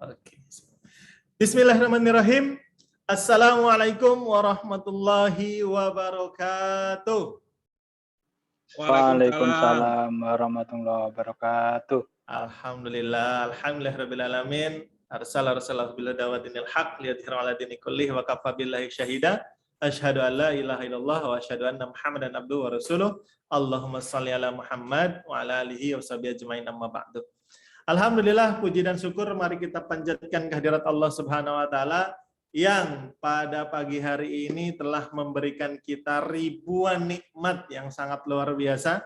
Oke. Bismillahirrahmanirrahim. Assalamualaikum warahmatullahi wabarakatuh. Waalaikumsalam warahmatullahi wabarakatuh. Alhamdulillahirabbil alamin. Arsala rasulahu bil dawatinil haq liyudhhirahu 'ala dini kullih wa kafa billahi syahida. Asyhadu an la ilaha illallah wa asyhadu anna Muhammadan abduhu wa rasuluh. Allahumma shalli ala Muhammad wa ala alihi wa sahbihi ajmain amma ba'du. Alhamdulillah, puji dan syukur mari kita panjatkan kehadirat Allah Subhanahu wa taala yang pada pagi hari ini telah memberikan kita ribuan nikmat yang sangat luar biasa.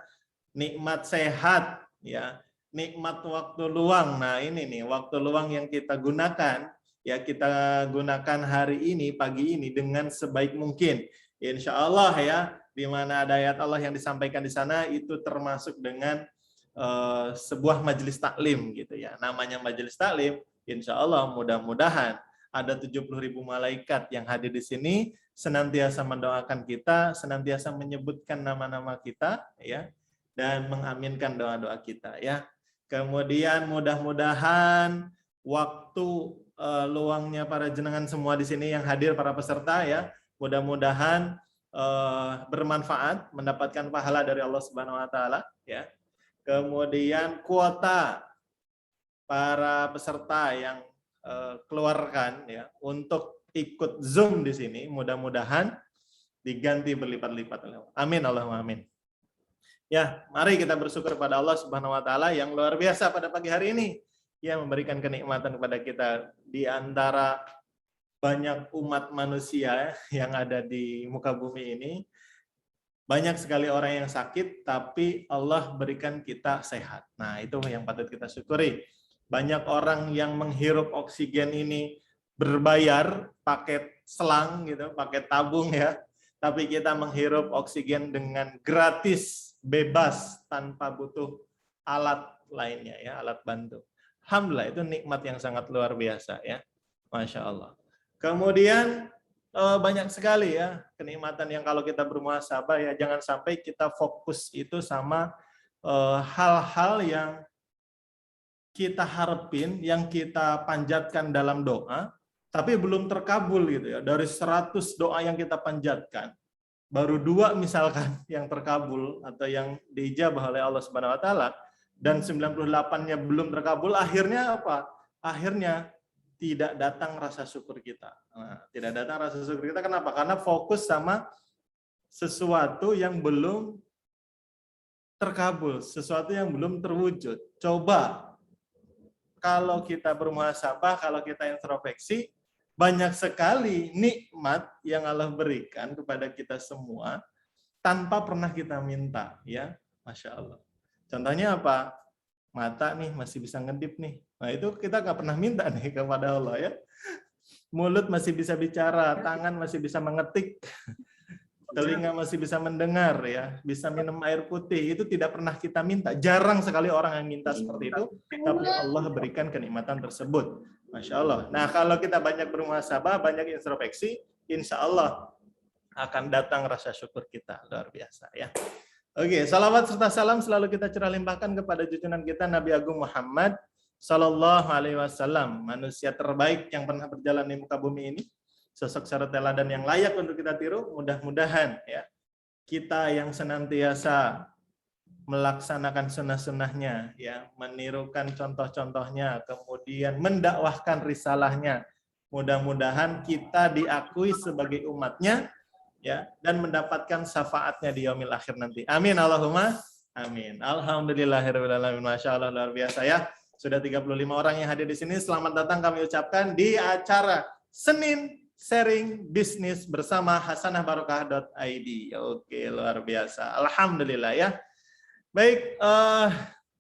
Nikmat sehat ya, nikmat waktu luang. Nah, ini nih waktu luang yang kita gunakan ya, kita gunakan hari ini pagi ini dengan sebaik mungkin. Insya Allah ya, di mana ada ayat Allah yang disampaikan di sana itu termasuk dengan sebuah majelis taklim gitu ya. Namanya majelis taklim, insya Allah mudah-mudahan ada 70.000 malaikat yang hadir di sini senantiasa mendoakan kita, senantiasa menyebutkan nama-nama kita ya, dan mengaminkan doa-doa kita ya. Kemudian mudah-mudahan waktu luangnya para jenengan semua di sini yang hadir, para peserta ya, mudah-mudahan bermanfaat, mendapatkan pahala dari Allah Subhanahu wa taala ya. Kemudian kuota para peserta yang keluarkan ya untuk ikut Zoom di sini mudah-mudahan diganti berlipat-lipat. Amin Allahumma amin. Ya, mari kita bersyukur pada Allah Subhanahu wa taala yang luar biasa pada pagi hari ini yang memberikan kenikmatan kepada kita di antara banyak umat manusia yang ada di muka bumi ini. Banyak sekali orang yang sakit, tapi Allah berikan kita sehat. Nah, itu yang patut kita syukuri. Banyak orang yang menghirup oksigen ini berbayar, pakai selang, gitu, pakai tabung ya. Tapi kita menghirup oksigen dengan gratis, bebas, tanpa butuh alat lainnya, ya, alat bantu. Alhamdulillah, itu nikmat yang sangat luar biasa, ya. Masya Allah. Kemudian, banyak sekali ya kenikmatan yang kalau kita bermuhasabah ya, jangan sampai kita fokus itu sama hal-hal yang kita harapin, yang kita panjatkan dalam doa, tapi belum terkabul gitu ya. Dari 100 doa yang kita panjatkan, baru 2 misalkan yang terkabul atau yang diijabah oleh Allah Subhanahu wa taala, dan 98-nya belum terkabul, akhirnya apa? Akhirnya tidak datang rasa syukur kita. Nah, tidak datang rasa syukur kita kenapa? Karena fokus sama sesuatu yang belum terkabul, sesuatu yang belum terwujud. Coba kalau kita bermuhasabah, kalau kita introspeksi, banyak sekali nikmat yang Allah berikan kepada kita semua tanpa pernah kita minta, ya, Masya Allah. Contohnya apa? Mata nih masih bisa ngedip nih. Nah, itu kita nggak pernah minta nih kepada Allah ya. Mulut masih bisa bicara, tangan masih bisa mengetik, telinga masih bisa mendengar ya, bisa minum air putih, itu tidak pernah kita minta. Jarang sekali orang yang minta seperti itu, tapi Allah berikan kenikmatan tersebut. Masya Allah. Nah, kalau kita banyak bermuhasabah, banyak introspeksi, insya Allah akan datang rasa syukur kita. Luar biasa ya. Oke, salawat serta salam selalu kita curah limpahkan kepada junjungan kita Nabi Agung Muhammad Sallallahu Alaihi Wasallam, manusia terbaik yang pernah berjalan di muka bumi ini, sosok syarat teladan yang layak untuk kita tiru. Mudah-mudahan ya kita yang senantiasa melaksanakan sunnah-sunnahnya, ya, menirukan contoh-contohnya, kemudian mendakwahkan risalahnya. Mudah-mudahan kita diakui sebagai umatnya, ya, dan mendapatkan syafaatnya di yaumil akhir nanti. Amin Allahumma amin. Alhamdulillahirabbil alamin. Masya Allah, luar biasa ya. Sudah 35 orang yang hadir di sini. Selamat datang kami ucapkan di acara Senin Sharing Bisnis bersama hasanahbarokah.id. Oke, luar biasa. Alhamdulillah ya. Baik,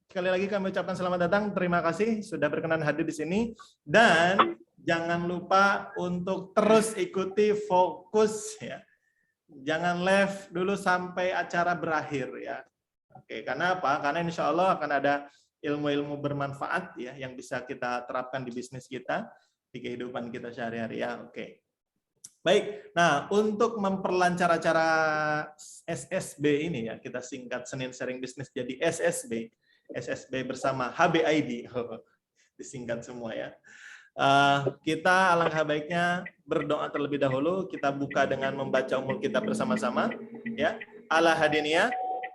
sekali lagi kami ucapkan selamat datang. Terima kasih sudah berkenan hadir di sini. Dan jangan lupa untuk terus ikuti Fokus ya. Jangan live dulu sampai acara berakhir ya. Oke, karena apa? Karena insya Allah akan ada ilmu-ilmu bermanfaat ya yang bisa kita terapkan di bisnis kita, di kehidupan kita sehari-hari ya. Oke. Baik. Nah, untuk memperlancar acara SSB ini ya, kita singkat Senin Sharing Bisnis jadi SSB. SSB bersama HBID. Disingkat semua ya. Kita alangkah baiknya berdoa terlebih dahulu. Kita buka dengan membaca umul kitab bersama-sama. Ya, ala hadiniyah,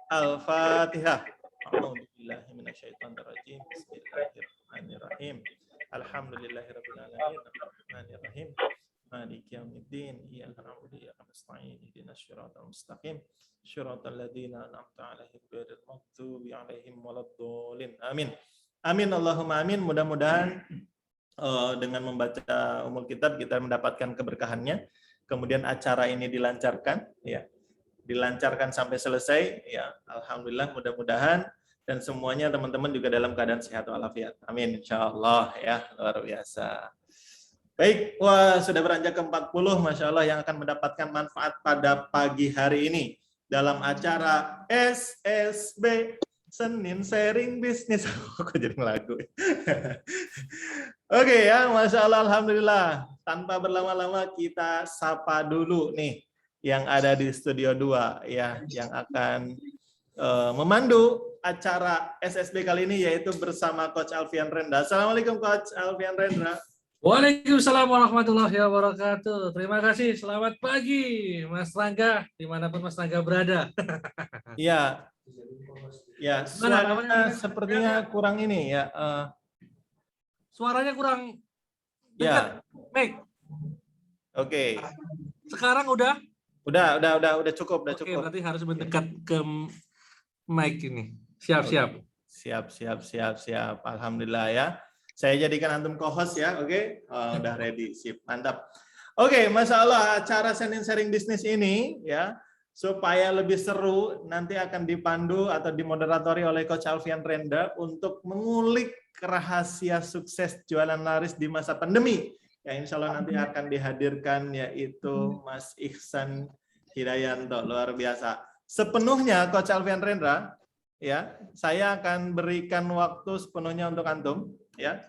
al-fatihah. A'udzubillahi minasyaitonirrajim. Bismillahirrahmanirrahim. Alhamdulillahirabbil alamin. Arrahmanirrahim. Maliki yaumiddin. Iyyaka na'budu wa iyyaka nasta'in. Ihdinas siratal mustaqim. Shiratal ladzina an'amta 'alaihim ghairil maghdubi 'alaihim waladdallin. Amin. Amin Allahumma amin. Mudah-mudahan dengan membaca umul kitab kita mendapatkan keberkahannya. Kemudian acara ini dilancarkan, ya, dilancarkan sampai selesai, ya. Alhamdulillah, mudah-mudahan dan semuanya teman-teman juga dalam keadaan sehat walafiat. Amin, insyaallah, ya, luar biasa. Baik, wah sudah beranjak ke 40, Masya Allah, yang akan mendapatkan manfaat pada pagi hari ini dalam acara SSB Senin Sharing Bisnis. Kok jadi lagu? Oke ya, Masya Allah, Alhamdulillah. Tanpa berlama-lama kita sapa dulu nih yang ada di Studio 2 ya, yang akan memandu acara SSB kali ini, yaitu bersama Coach Alfian Rendra. Assalamualaikum Coach Alfian Rendra. Waalaikumsalam warahmatullahi wabarakatuh. Terima kasih. Selamat pagi, Mas Rangga, dimanapun Mas Rangga berada. Iya. Ya, suaranya sepertinya kurang ini ya. Suaranya kurang ya. dekat. Baik. Oke. Sekarang udah? Udah cukup, Oke, berarti harus mendekat ke mic ini. Siap. Siap. Alhamdulillah ya. Saya jadikan antum co-host ya, oke? Oh, udah ready, sip, mantap. Oke, Masya Allah, acara Senin Sharing Bisnis ini ya, supaya lebih seru, nanti akan dipandu atau dimoderatori oleh Coach Alfian Rendra untuk mengulik rahasia sukses jualan laris di masa pandemi. Ya, insya Allah nanti akan dihadirkan yaitu Mas Ihsan Hidayanto, luar biasa. Sepenuhnya Coach Alfian Rendra, ya, saya akan berikan waktu sepenuhnya untuk antum. Ya,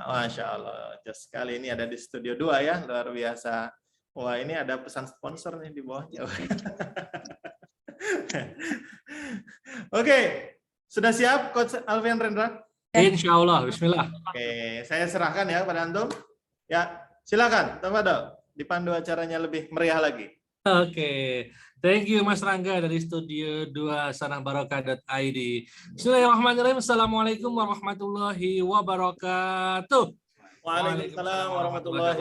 Masya Allah, just kali ini ada di Studio 2 ya, luar biasa. Wah, ini ada pesan sponsor nih di bawahnya. Oke, sudah siap Coach Alfian Rendra? Insya Allah, bismillah. Oke, saya serahkan ya pada antum. Ya, silakan, tafadhol, dipandu acaranya lebih meriah lagi. Oke, thank you Mas Rangga dari Studio 2 sanahbarokah.id. Bismillahirrahmanirrahim. Assalamualaikum warahmatullahi wabarakatuh. Waalaikumsalam warahmatullahi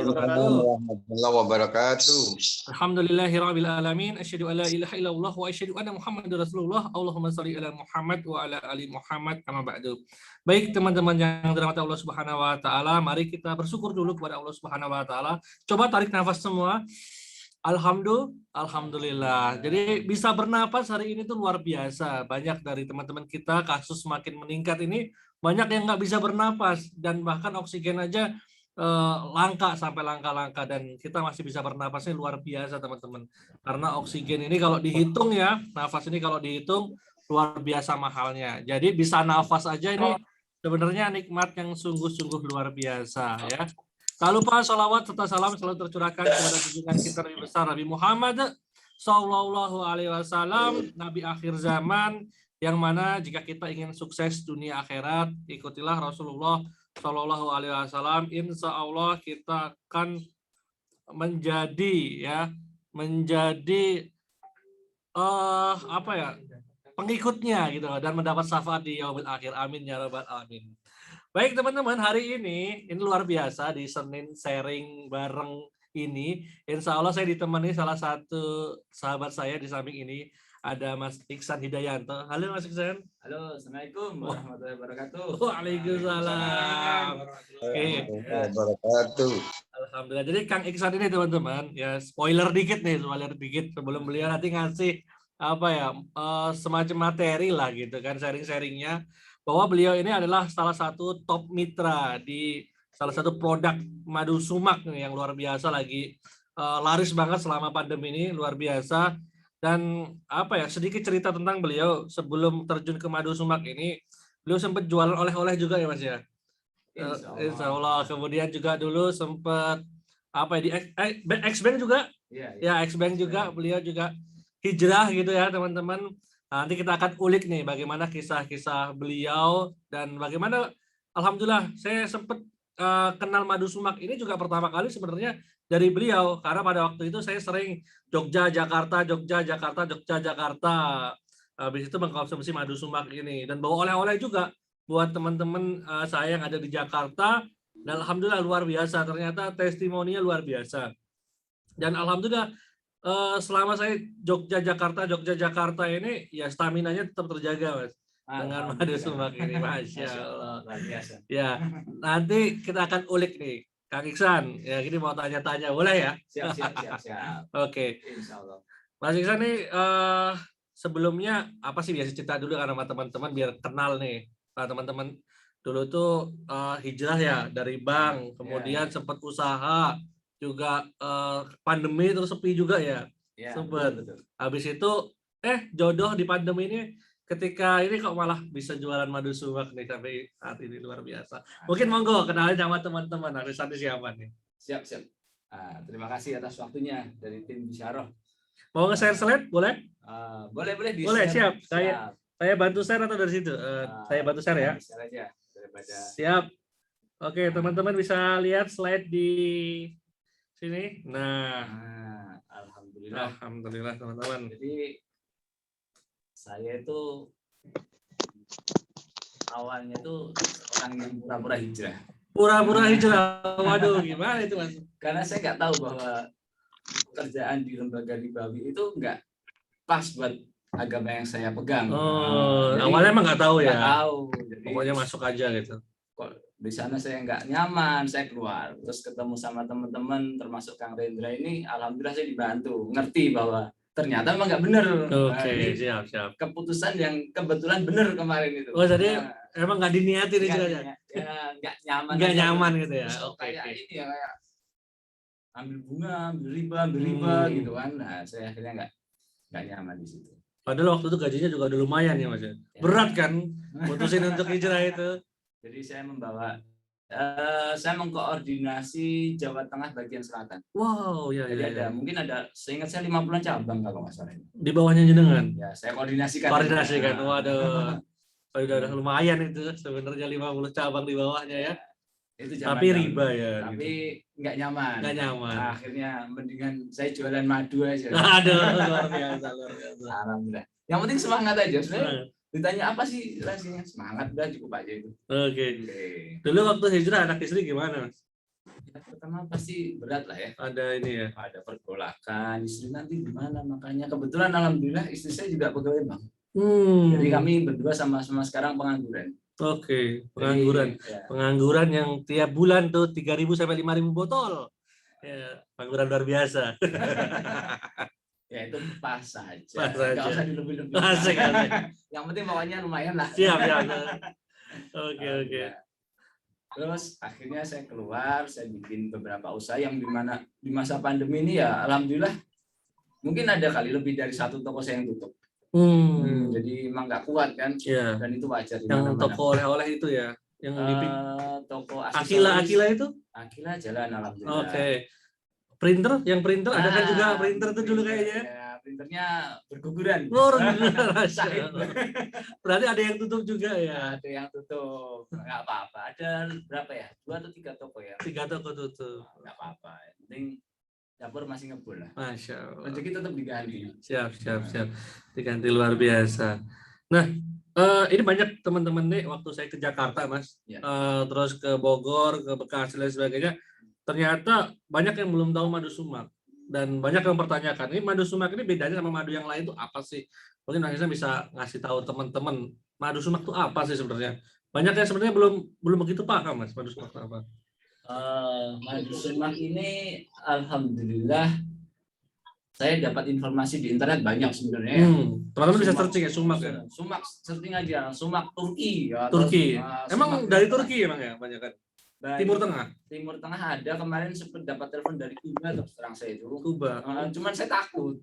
wabarakatuh. Alhamdulillahirabbil alamin. Asyhadu an la ilaha illallah wa asyhadu anna Muhammadar Rasulullah. Allahumma shalli ala Muhammad wa ala ali Muhammad. Amma ba'du. Baik teman-teman yang dirahmati Allah Subhanahu wa taala, mari kita bersyukur dulu kepada Allah Subhanahu wa taala. Coba tarik nafas semua. Alhamdulillah. Jadi bisa bernapas hari ini tuh luar biasa. Banyak dari teman-teman kita kasus semakin meningkat ini, banyak yang nggak bisa bernapas dan bahkan oksigen aja langka sampai langka-langka, dan kita masih bisa bernapasnya luar biasa teman-teman. Karena oksigen ini kalau dihitung ya, nafas ini kalau dihitung luar biasa mahalnya. Jadi bisa nafas aja ini sebenarnya nikmat yang sungguh-sungguh luar biasa ya. Tak lupa salawat serta salam selalu tercurahkan kepada junjungan kita Nabi besar Nabi Muhammad Sallallahu Alaihi Wasallam, Nabi akhir zaman, yang mana jika kita ingin sukses dunia akhirat, ikutilah Rasulullah Sallallahu Alaihi Wasallam. Insya Allah kita akan menjadi pengikutnya gitu dan mendapat syafaat di yaumil akhir. Amin ya rabbal alamin. Baik teman-teman, hari ini luar biasa di Senin Sharing bareng ini. Insya Allah saya ditemani salah satu sahabat saya di samping ini, ada Mas Ihsan Hidayanto. Halo Mas Ihsan. Halo, Assalamualaikum warahmatullahi wabarakatuh. Waalaikumsalam. Wabarakatuh. Alhamdulillah. Jadi Kang Ihsan ini teman-teman, ya spoiler dikit sebelum beliau nanti ngasih semacam materi lah gitu kan, sharing-sharingnya, bahwa beliau ini adalah salah satu top mitra di salah satu produk madu sumak yang luar biasa, lagi laris banget selama pandemi ini, luar biasa. Dan sedikit cerita tentang beliau sebelum terjun ke madu sumak ini, beliau sempat jualan oleh-oleh juga ya Mas ya. Insya Allah. Kemudian juga dulu sempat di X-Bank juga. Ya, X-Bank juga, beliau juga hijrah gitu ya teman-teman. Nanti kita akan ulik nih bagaimana kisah-kisah beliau dan bagaimana alhamdulillah saya sempat kenal madu sumak ini juga pertama kali sebenarnya dari beliau, karena pada waktu itu saya sering Jogja, Jakarta, Jogja, Jakarta, Jogja, Jakarta. Habis itu mengkonsumsi madu sumak ini dan bawa oleh-oleh juga buat teman-teman saya yang ada di Jakarta. Dan alhamdulillah luar biasa, ternyata testimoninya luar biasa. Dan alhamdulillah selama saya Jogja, Jakarta ini ya staminanya tetap terjaga, Mas. Dengan madu sumak ini, Masya Allah. Ya, nanti kita akan ulik nih, Kang Iksan. Ya, ini mau tanya-tanya, boleh ya? Siap. Oke. Insya Allah. Mas Iksan nih, sebelumnya apa sih biasa cerita dulu kan sama teman-teman biar kenal nih. Nah, teman-teman dulu tuh hijrah ya dari bank, kemudian sempat usaha, juga pandemi terus sepi juga ya. Sempat. Habis itu jodoh di pandemi ini. Ketika ini kok malah bisa jualan madu sumak nih sampai saat ini, luar biasa. Mungkin monggo kenalin sama teman-teman. Arisan siapa nih? Siap. Terima kasih atas waktunya dari tim Bisyarah. Mau nge-share slide boleh? Boleh di boleh, share. siap. Saya bantu share atau dari situ? Saya bantu share ya. Share aja daripada. Siap. Oke, teman-teman bisa lihat slide di sini. Alhamdulillah teman-teman. Jadi saya itu awalnya tuh orang yang pura-pura hijrah. Pura-pura hijrah. Waduh, gimana itu, Mas? Karena saya nggak tahu bahwa pekerjaan di lembaga ribawi itu nggak pas buat agama yang saya pegang. Jadi, awalnya emang nggak tahu ya? Nggak tahu. Jadi, pokoknya masuk aja gitu. Kok di sana saya nggak nyaman, saya keluar. Terus ketemu sama teman-teman, termasuk Kang Rendra ini, alhamdulillah saya dibantu. Ngerti bahwa ternyata emang nggak bener. Oke, siap. Keputusan yang kebetulan bener kemarin itu. Oh, jadi emang nggak diniatin itu aja? Ya, nggak nyaman. Nggak nyaman gitu ya? Oke. Ini ya kayak ambil bunga, ambil riba gitu kan. Nah, saya akhirnya nggak nyaman di situ. Padahal waktu itu gajinya juga udah lumayan ya, Mas. Berat kan putusin untuk hijrah itu. Jadi saya mengkoordinasi Jawa Tengah bagian selatan. Wow, ya. Mungkin ada, seingat saya 50-an cabang kalau nggak salah. Di bawahnya jenengan? Ya, saya koordinasikan. Waduh. Udah lumayan itu sebenarnya 50 cabang di bawahnya ya. Itu tapi riba ya. Tapi nggak nyaman. Nah, akhirnya mendingan saya jualan madu aja. Aduh, luar biasa. Alhamdulillah. Yang penting semangat aja. Sebenarnya ditanya apa sih rahasianya? Semangat udah cukup aja itu. Oke. Dulu waktu hijrah anak istri gimana, Mas? Ya, pertama pasti berat lah ya. Ada ini ya. Ada pergolakan. Istri nanti gimana? Makanya kebetulan alhamdulillah istri saya juga pegawai bank. Jadi kami berdua sama-sama sekarang pengangguran. Oke, pengangguran. Jadi, ya. Pengangguran yang tiap bulan tuh 3.000 sampai 5.000 botol. Ya, pengangguran luar biasa. Ya itu pas saja. Nggak usah dilebih-lebih. Asik. Yang penting pokoknya lumayan lah. Siap. Oke. Terus akhirnya saya keluar, saya bikin beberapa usaha yang dimana di masa pandemi ini ya alhamdulillah mungkin ada kali lebih dari 1 toko saya yang tutup. Jadi emang nggak kuat kan? Yeah. Dan itu wajar. Yang toko oleh-oleh itu ya? Yang di toko Akila itu? Akila jalan alhamdulillah. Oke. Printer? Yang printer ada kan juga printer itu dulu kayaknya? Ya, printernya berguguran. Berarti ada yang tutup juga ya? Ada yang tutup. Nggak apa-apa. Ada berapa ya? 2 atau 3 toko ya? 3 toko tutup. Nggak apa-apa. Yang penting dapur masih ngebul lah. Masya Allah. Rezeki tetap diganti. Siap. Diganti luar biasa. Nah, ini banyak teman-teman nih waktu saya ke Jakarta, Mas. Ya. Terus ke Bogor, ke Bekasi dan sebagainya. Ternyata banyak yang belum tahu madu sumak. Dan banyak yang mempertanyakan, ini madu sumak ini bedanya sama madu yang lain itu apa sih? Mungkin akhirnya bisa ngasih tahu teman-teman, madu sumak itu apa sih sebenarnya? Banyak yang sebenarnya belum begitu paham, Mas, madu sumak itu apa? Madu sumak ini alhamdulillah saya dapat informasi di internet banyak sebenarnya. Teman-teman bisa searching ya sumak ya. Sumak searching aja, sumak Turki ya. Turki. Emang dari Turki emang ya banyak kan? Timur Tengah. Timur Tengah ada, kemarin sempat dapat telepon dari Kuba terus terang saya itu. Kuba. Cuman saya takut.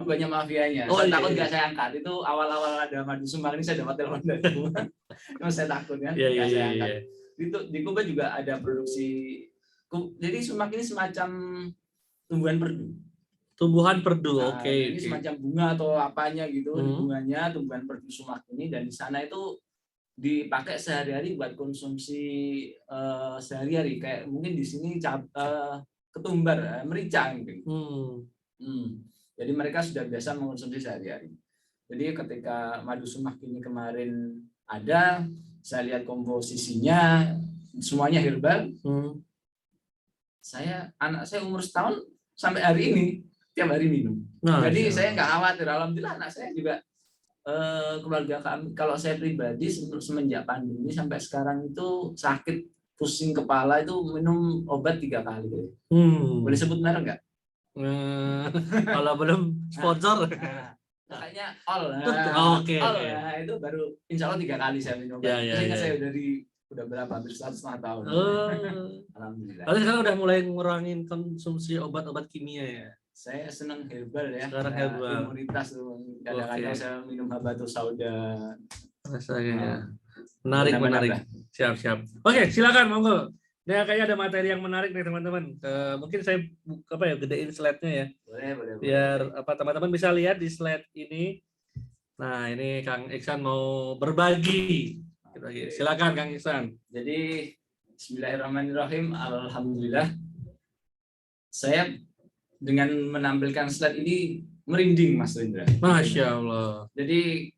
Banyak mafianya. Saya takut nggak saya angkat. Itu awal-awal ada madu sumak ini saya dapat telepon dari Kuba. Cuman saya takut kan. Saya angkat. Di Kuba juga ada produksi. Jadi sumak ini semacam tumbuhan perdu. Oke. Ini semacam bunga atau apanya gitu, bunganya tumbuhan perdu sumak ini, dan di sana itu dipakai sehari-hari buat konsumsi sehari-hari. Kayak mungkin di sini ketumbar, merica mungkin. Jadi mereka sudah biasa mengkonsumsi sehari-hari. Jadi ketika madu sumak ini kemarin ada, saya lihat komposisinya semuanya herbal. Anak saya umur setahun sampai hari ini tiap hari minum. Jadi saya nggak khawatir. Alhamdulillah anak saya juga keluarga kami. Kalau saya pribadi semenjak pandemi sampai sekarang itu sakit pusing kepala itu minum obat 3 kali. Boleh sebut merek nggak? Kalau belum sponsor. Kayaknya all. Oke. Itu baru insya Allah 3 kali saya minum. Saya udah berapa? Hampir 1,5 tahun. Alhamdulillah. Lalu sekarang udah mulai ngurangin konsumsi obat-obat kimia ya? Saya senang herbal ya. Sekarang herbal. Imunitas tuh. Kadang-kadang saya minum habatus sauda. Rasanya menarik. Siap. Oke, silakan monggo. Nah, kayaknya ada materi yang menarik nih teman-teman. Mungkin saya gedein slide-nya ya. Boleh. Biar teman-teman bisa lihat di slide ini. Nah, ini Kang Iksan mau berbagi. Silakan Kang Iksan. Jadi bismillahirrahmanirrahim. Alhamdulillah. Saya dengan menampilkan slide ini merinding Mas Indra. Masya Allah. Jadi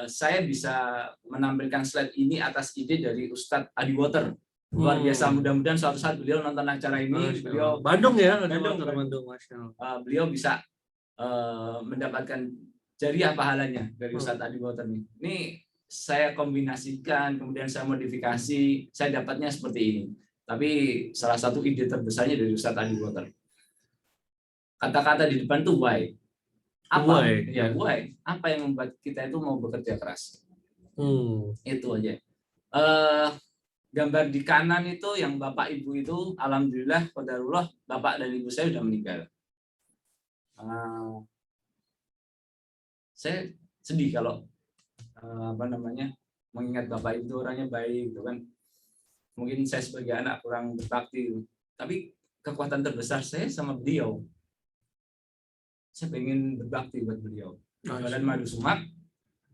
saya bisa menampilkan slide ini atas ide dari Ustadz Adi Water. Luar biasa, mudah-mudahan suatu saat beliau nonton acara ini. Beliau Bandung ya, Bandung. Masya Allah. Beliau bisa mendapatkan jariah pahalanya dari Ustadz Adi Water ini. Ini saya kombinasikan, kemudian saya modifikasi, saya dapatnya seperti ini. Tapi salah satu ide terbesarnya dari Ustadz Adi Water. Kata-kata di depan tuh why. Apa? Why? Apa yang membuat kita itu mau bekerja keras? Itu aja. Gambar di kanan itu yang Bapak Ibu itu, alhamdulillah, qadarullah, Bapak dan Ibu saya sudah meninggal. Saya sedih kalau mengingat Bapak Ibu orangnya baik, gitu kan. Mungkin saya sebagai anak kurang berbakti, tapi kekuatan terbesar saya sama beliau. Saya pengen berbakti buat beliau. Jualan madu sumak,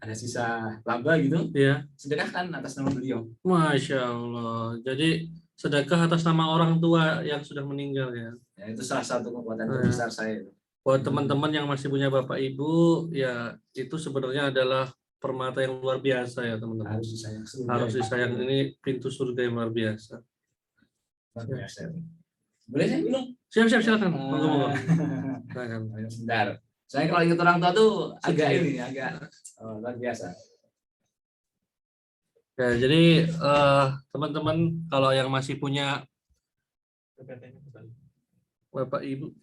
ada sisa laba gitu, sedekahkan atas nama beliau. Masya Allah. Jadi sedekah atas nama orang tua yang sudah meninggal ya. Itu salah satu kekuatan terbesar saya. Buat teman-teman yang masih punya bapak ibu, ya itu sebenarnya adalah permata yang luar biasa ya teman-teman. Harus disayang. Ini pintu surga yang luar biasa. Luar biasa. Boleh saya minum? Siap, silakan. Monggo. Sebentar. Saya kalau ingat orang tua tuh agak luar biasa. Ya, jadi teman-teman kalau yang masih punya bapak ibu,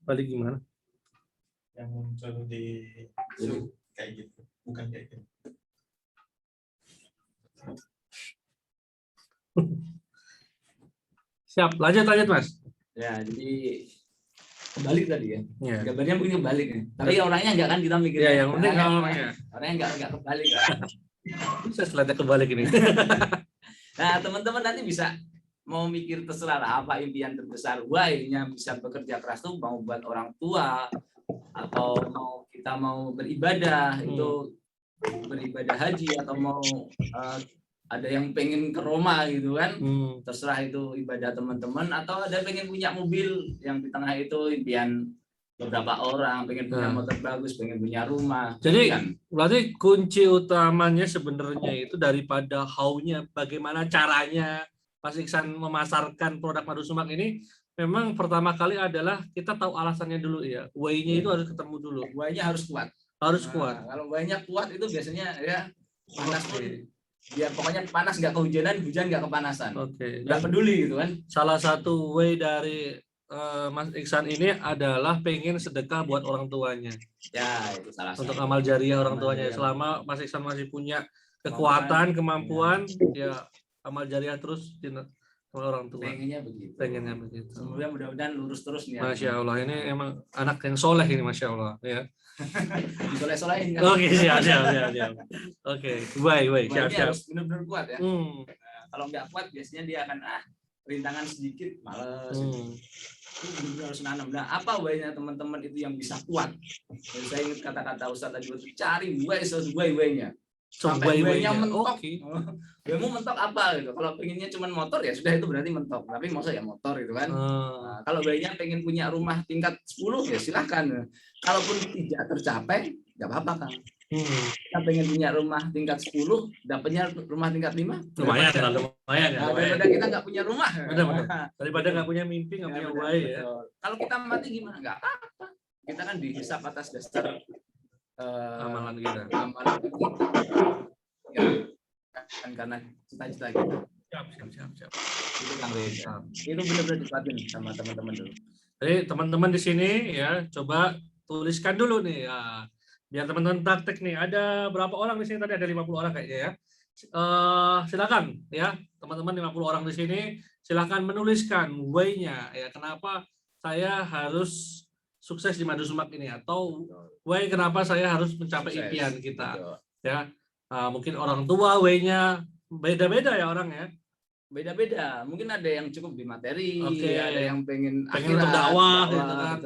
balik gimana? Yang muncul di kayak gitu, bukan kayak gitu. Siap, lanjut Mas. Ya, jadi kebalik tadi ya. Gambarnya mungkin kebalik ya. Tapi orangnya enggak kan kita mikir. Ya, yang penting orangnya enggak kebalik. Bisa slide kebalik ini. Nah, teman-teman nanti bisa mau mikir terserah apa impian terbesar. Why-nya bisa bekerja keras tuh mau buat orang tua atau kita mau beribadah, itu beribadah haji atau mau ada yang pengen ke Roma gitu kan, terserah itu ibadah teman-teman, atau ada pengen punya mobil yang di tengah itu impian beberapa orang, pengen punya motor bagus, pengen punya rumah. Jadi kan? Berarti kunci utamanya sebenarnya itu daripada how-nya, bagaimana caranya Mas Iksan memasarkan produk madu sumak ini, memang pertama kali adalah kita tahu alasannya dulu ya, way-nya itu harus ketemu dulu. Way-nya harus kuat. Kuat. Kalau way-nya kuat itu biasanya ya panas pun. Ya pokoknya panas nggak kehujanan, hujan nggak kepanasan. Nggak peduli gitu kan. Salah satu way dari Mas Iksan ini adalah pengen sedekah buat orang tuanya. Ya, itu salah satu. Untuk amal jariah orang tuanya. Selama Mas Iksan masih punya kekuatan, kemampuan, ya amal jariah terus sama orang tua. Pengennya begitu. Semoga mudah-mudahan lurus terus nih. Masya Allah, ini emang anak yang soleh ini, Masya Allah ya. Soleh-solehin kan. Oke, siap. Oke, baik, siap. Harus benar-benar kuat ya. Kalau nggak kuat biasanya dia akan rintangan sedikit males. Itu benar-benar harus nanam. Nah, apa way-nya teman-teman itu yang bisa kuat? Dan saya ingat kata-kata Ustaz tadi, cari way sesuai way-nya. Sampai way-nya mentok. Way-mu mentok apa gitu. Kalau pengennya cuma motor ya sudah, itu berarti mentok. Tapi masa ya motor gitu kan. Nah, kalau way-nya pengen punya rumah tingkat 10 ya silahkan. Kalaupun tidak tercapai, nggak apa-apa kan. Kita pengen punya rumah tingkat 10, dapatnya rumah tingkat 5. Lumayan. Daripada kita nggak punya rumah. Daripada nggak punya mimpi, nggak punya way ya. Kalau kita mati gimana? Nggak apa-apa. Kita kan dihisap atas dasar Amalan kita. Ya, kan karena cita-cita kita. Siap. Itu benar-benar dikuatin sama teman-teman dulu. Jadi teman-teman di sini ya, coba tuliskan dulu nih ya. Biar teman-teman praktek nih. Ada berapa orang di sini? Tadi ada 50 orang kayaknya ya. Silakan ya, teman-teman 50 orang di sini, silakan menuliskan way-nya ya. Kenapa saya harus sukses di Madu Sumak ini, atau way kenapa saya harus mencapai impian kita. Ya. Mungkin orang tua way-nya beda-beda ya orang ya. Beda-beda. Mungkin ada yang cukup di materi, ada yang pengen untuk dakwah gitu kan.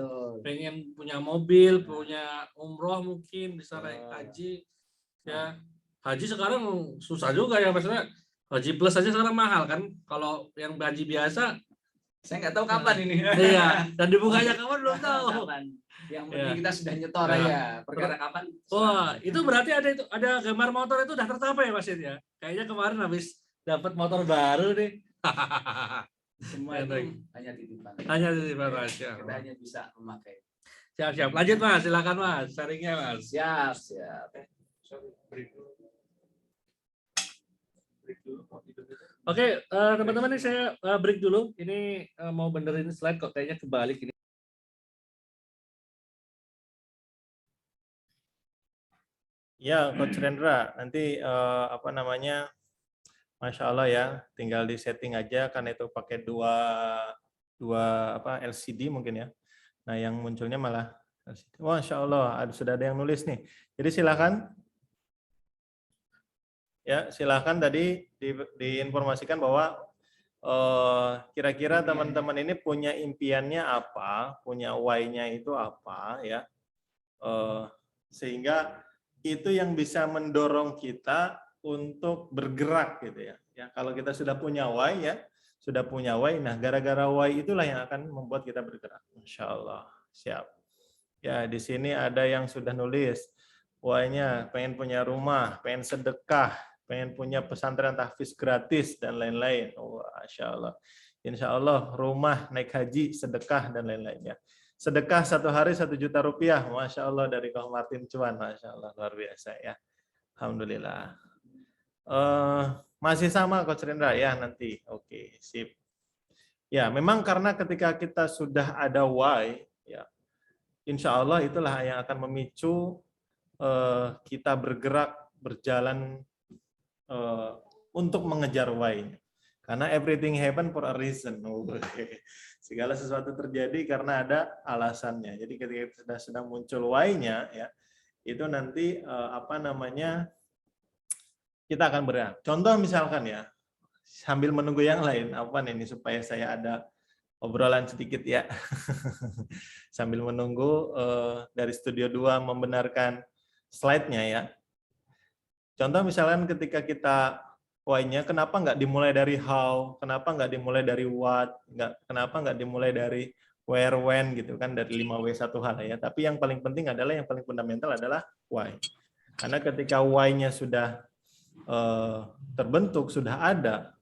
Pengen punya mobil, punya umroh, mungkin bisa naik haji. Ya. Haji sekarang susah juga ya, maksudnya haji plus aja sekarang mahal kan. Kalau yang haji biasa saya nggak tahu kapan ini. Iya, dan dibukanya kapan belum tahu. Yang penting kita sudah nyetor ya. Perkara kapan? Wah, itu berarti ada gambar motor itu udah tercapai Mas ya. Kayaknya kemarin habis dapat motor baru nih. Semua itu hanya titipan. Hanya titipan aja. Kita hanya bisa memakai. Siap. Lanjut Mas, silakan Mas, sharingnya Mas. Siap. Oke, teman-teman, ini saya break dulu. Ini mau benerin slide kok, kayaknya kebalik ini. Ya, Coach Rendra, nanti Masya Allah ya, tinggal di setting aja, karena itu pakai dua LCD mungkin ya. Nah, yang munculnya malah LCD. Wah, Masya Allah, sudah ada yang nulis nih. Jadi silakan. Ya, silakan tadi diinformasikan bahwa kira-kira teman-teman ini punya impiannya apa, punya why-nya itu apa ya, sehingga itu yang bisa mendorong kita untuk bergerak gitu ya. Ya, kalau kita sudah punya why ya, nah gara-gara why itulah yang akan membuat kita bergerak. Masya Allah, siap. Ya, di sini ada yang sudah nulis why-nya pengen punya rumah, pengen sedekah, pengen punya pesantren tahfiz gratis dan lain-lain. Oh, Masya Allah. Insya Allah rumah, naik haji, sedekah dan lain-lain ya. Sedekah 1 hari 1 juta rupiah, Masya Allah, dari Koh Martin Cuan, Masya Allah, luar biasa ya. Alhamdulillah. Masih sama Coach Rendra ya nanti. Oke, sip. Ya, memang karena ketika kita sudah ada why, ya, insya Allah itulah yang akan memicu kita bergerak, berjalan untuk mengejar why. Karena everything happen for a reason. Segala sesuatu terjadi karena ada alasannya. Jadi ketika sudah muncul why-nya ya, itu nanti kita akan bergerak. Contoh misalkan ya, sambil menunggu yang lain, apa nih supaya saya ada obrolan sedikit ya. Sambil menunggu dari Studio 2 membenarkan slide-nya ya. Contoh misalkan ketika kita why-nya, kenapa nggak dimulai dari how, kenapa nggak dimulai dari what, kenapa nggak dimulai dari where, when gitu kan, dari 5W1H ya. Tapi yang paling penting adalah, yang paling fundamental adalah why. Karena ketika why-nya sudah terbentuk, sudah ada,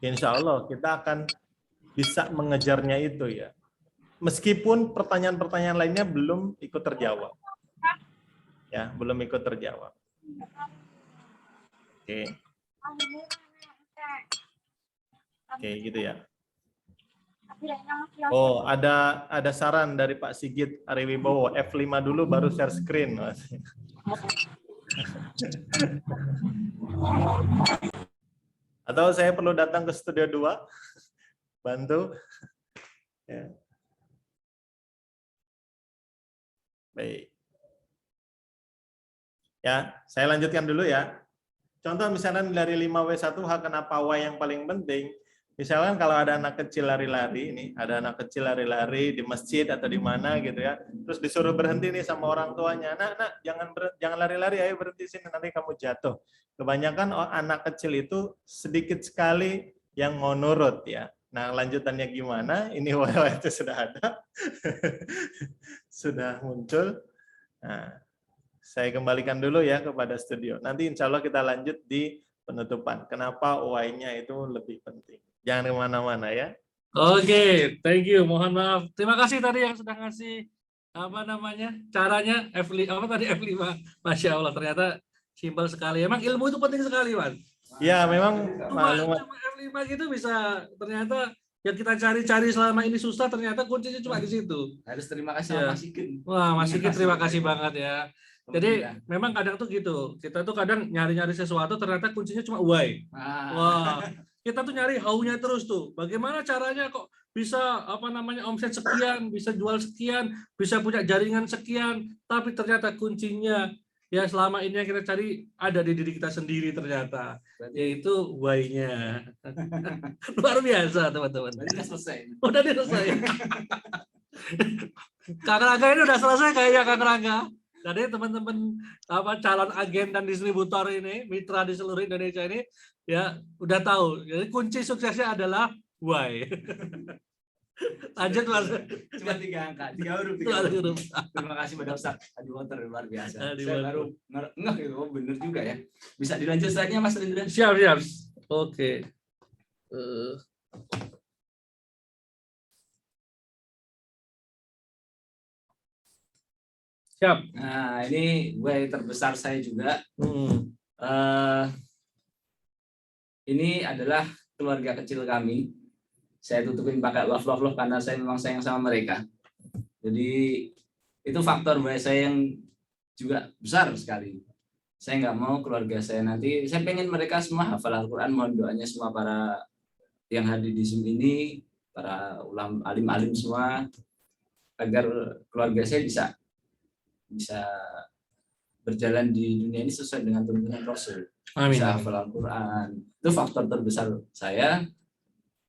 insya Allah kita akan bisa mengejarnya itu ya. Meskipun pertanyaan-pertanyaan lainnya belum ikut terjawab. Ya, belum ikut terjawab. Oke, gitu ya. Oh, ada saran dari Pak Sigit Ariwibowo, F5 dulu baru share screen. Atau saya perlu datang ke Studio 2? Bantu. Ya. Baik. Ya, saya lanjutkan dulu ya. Contoh misalnya dari 5W1H, kenapa Y yang paling penting? Misalkan kalau ada anak kecil lari-lari nih, ada anak kecil lari-lari di masjid atau di mana gitu ya, terus disuruh berhenti nih sama orang tuanya, nak jangan lari-lari, ayo berhenti sini nanti kamu jatuh. Kebanyakan anak kecil itu sedikit sekali yang mau nurut ya. Nah lanjutannya gimana? Ini itu sudah ada, sudah muncul. Nah, saya kembalikan dulu ya kepada studio. Nanti insya Allah kita lanjut di penutupan. Kenapa why-nya itu lebih penting. Jangan kemana-mana ya. Oke, thank you. Mohon maaf. Terima kasih tadi yang sudah ngasih apa namanya caranya F5 apa tadi F5. Masya Allah, ternyata simpel sekali. Emang ilmu itu penting sekali, Wan. Ya, memang Cuma F5 gitu bisa ternyata yang kita cari-cari selama ini susah, ternyata kuncinya cuma di situ. Harus terima kasih sama Mas Sigit. Wah, Mas Sigit terima kasih banget ya. Jadi memang kadang tuh gitu. Kita tuh kadang nyari-nyari sesuatu ternyata kuncinya cuma why. Wah, kita tuh nyari how-nya terus tuh. Bagaimana caranya kok bisa apa namanya omset sekian, bisa jual sekian, bisa punya jaringan sekian, tapi ternyata kuncinya ya selama ini yang kita cari ada di diri kita sendiri ternyata, yaitu why-nya. Luar biasa teman-teman. Udah selesai. Udah selesai. Kak Rangga ini udah selesai kayaknya Kak Rangga. Jadi teman-teman apa calon agen dan distributor ini, mitra di seluruh Indonesia ini ya udah tahu. Jadi kunci suksesnya adalah why. Lanjut Mas. Cuma 3 angka, 3 huruf. Terima kasih pada Ustaz Adi Water, luar biasa. Saya baru ngeh gitu, oh bener juga ya. Bisa dilanjut slide-nya Mas Rendra? Siap. Oke. Siap. Nah, ini why terbesar saya juga. Ini adalah keluarga kecil kami. Saya tutupin pakai love karena saya memang sayang sama mereka. Jadi itu faktor why saya yang juga besar sekali. Saya nggak mau keluarga saya nanti, saya pengen mereka semua hafal Al-Quran. Mohon doanya semua para yang hadir di Zoom ini, para alim-alim semua, agar keluarga saya bisa berjalan di dunia ini sesuai dengan tuntunan Rasul. Amin. Bisa hafal Al-Quran. Itu faktor terbesar saya.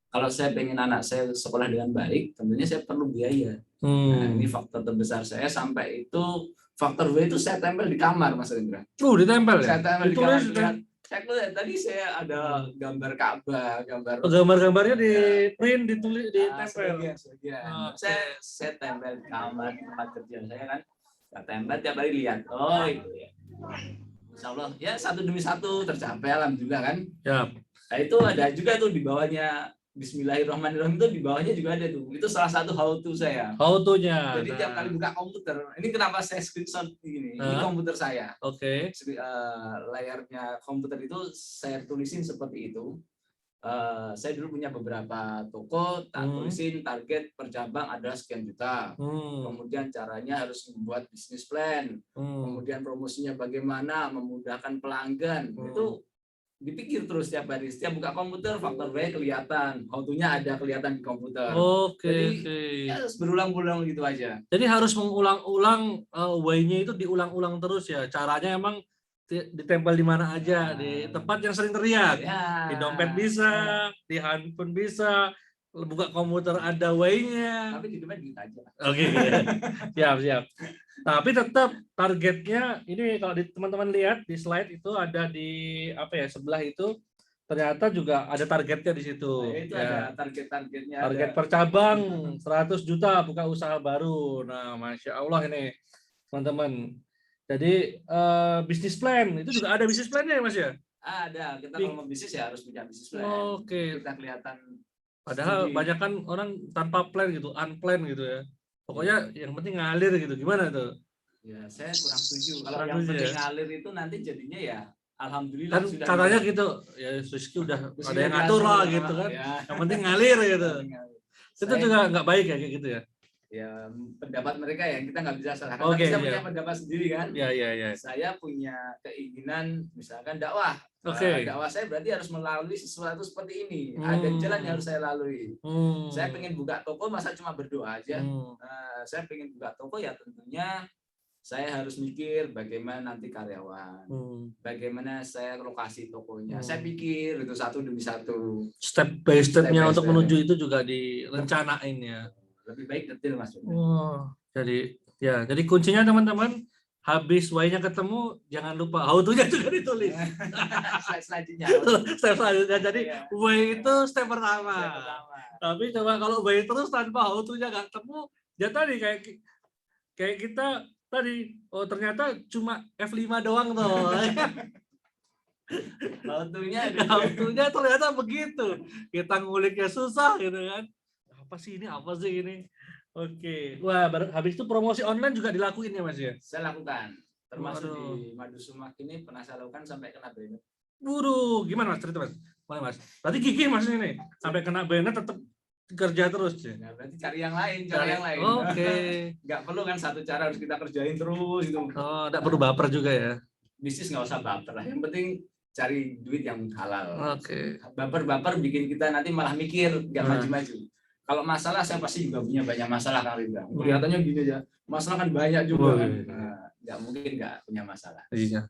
Kalau saya pengen anak saya sekolah dengan baik, tentunya saya perlu biaya. Nah, ini faktor terbesar saya. Sampai itu faktor W itu saya tempel di kamar, Mas Rendra. Ditempel ya? Saya tempel di kamar. Tadi saya ada gambar Ka'bah, gambar-gambarnya di print, ditulis, ditempel. Saya tempel di kamar tempat kerja saya kan. Saya tempel tiap hari lihat. Oh itu ya. Insya Allah ya satu demi satu tercapai, alhamdulillah kan. Ya. Nah, itu ada juga tuh di bawahnya Bismillahirrahmanirrahim, itu di bawahnya juga ada tuh. Itu salah satu how to saya. How to-nya. Jadi tiap kali buka komputer, ini kenapa saya screenshot begini. Ini komputer saya. Oke. Layarnya komputer itu saya tulisin seperti itu. Saya dulu punya beberapa toko, tak tulisin target per cabang adalah sekian juta. Kemudian caranya harus membuat bisnis plan. Kemudian promosinya bagaimana, memudahkan pelanggan. Itu dipikir terus setiap hari. Setiap buka komputer, faktor W kelihatan. How-to-nya ada kelihatan di komputer. Oke. Ya, harus berulang-ulang gitu aja. Jadi harus mengulang-ulang way-nya itu diulang-ulang terus ya. Caranya emang ditempel di mana aja, di tempat yang sering terlihat. Ya. Di dompet bisa, di handphone bisa, buka komputer ada way-nya. Tapi di depan gitu aja. Oke. Siap. Tapi tetap targetnya ini kalau teman-teman lihat di slide itu ada di sebelah itu ternyata juga ada targetnya di situ. Nah, itu ya. Ada target-targetnya. Target per cabang 100 juta buka usaha baru. Nah, Masya Allah ini teman-teman. Jadi bisnis plan itu juga ada bisnis plannya ya Mas ya? Ada. Kita kalau mau bisnis ya harus punya bisnis plan. Oke. Kita kelihatan. Padahal banyak kan orang tanpa plan gitu, unplanned gitu ya. Pokoknya yang penting ngalir gitu. Gimana tuh? Ya, saya kurang setuju. Kalau yang penting ngalir itu nanti jadinya ya alhamdulillah kan sudah katanya gitu. Ya Rizky udah ada yang ngatur lah gitu kan. Ya. Yang penting ngalir gitu. Itu juga nggak baik ya kayak gitu ya. Ya, pendapat mereka ya kita nggak bisa salahkan. Tapi saya punya pendapat sendiri kan. Iya. Saya punya keinginan misalkan dakwah. Dakwah saya berarti harus melalui sesuatu seperti ini. Ada jalan yang harus saya lalui. Saya pengen buka toko, masa cuma berdoa aja. Saya pengen buka toko ya tentunya saya harus mikir bagaimana nanti karyawan, bagaimana saya lokasi tokonya. Saya pikir itu satu demi satu. Step by step-nya untuk menuju itu juga direncanain ya. Lebih baik detail Mas. Jadi kuncinya teman-teman, habis Y-nya ketemu, jangan lupa how-to-nya juga ditulis. Step selanjutnya. Jadi Y itu step pertama. Tapi coba kalau Y terus tanpa how-to-nya nggak ketemu, ya tadi kayak kita tadi, ternyata cuma F5 doang tuh. How-to-nya ternyata begitu. Kita nguliknya susah gitu kan. Apa sih ini? Oke. Wah, habis itu promosi online juga dilakuin ya Mas ya? Saya lakukan. Termasuk di Madu Sumak ini pernah saya lakukan sampai kena banned. Gimana Mas cerita Mas? Boleh Mas. Berarti gigih Mas ini. Sampai kena banned tetap kerja terus ya. Nah, berarti cari yang lain, Oke. Nggak perlu kan satu cara harus kita kerjain terus gitu. Nggak perlu baper juga ya. Bisnis nggak usah baper lah. Yang penting cari duit yang halal. Oke. Baper bikin kita nanti malah mikir nggak maju-maju. Kalau masalah saya pasti juga punya banyak masalah kali Bang. Kelihatannya gini aja. Masalah kan banyak juga kan. Nggak mungkin nggak punya masalah. Iya.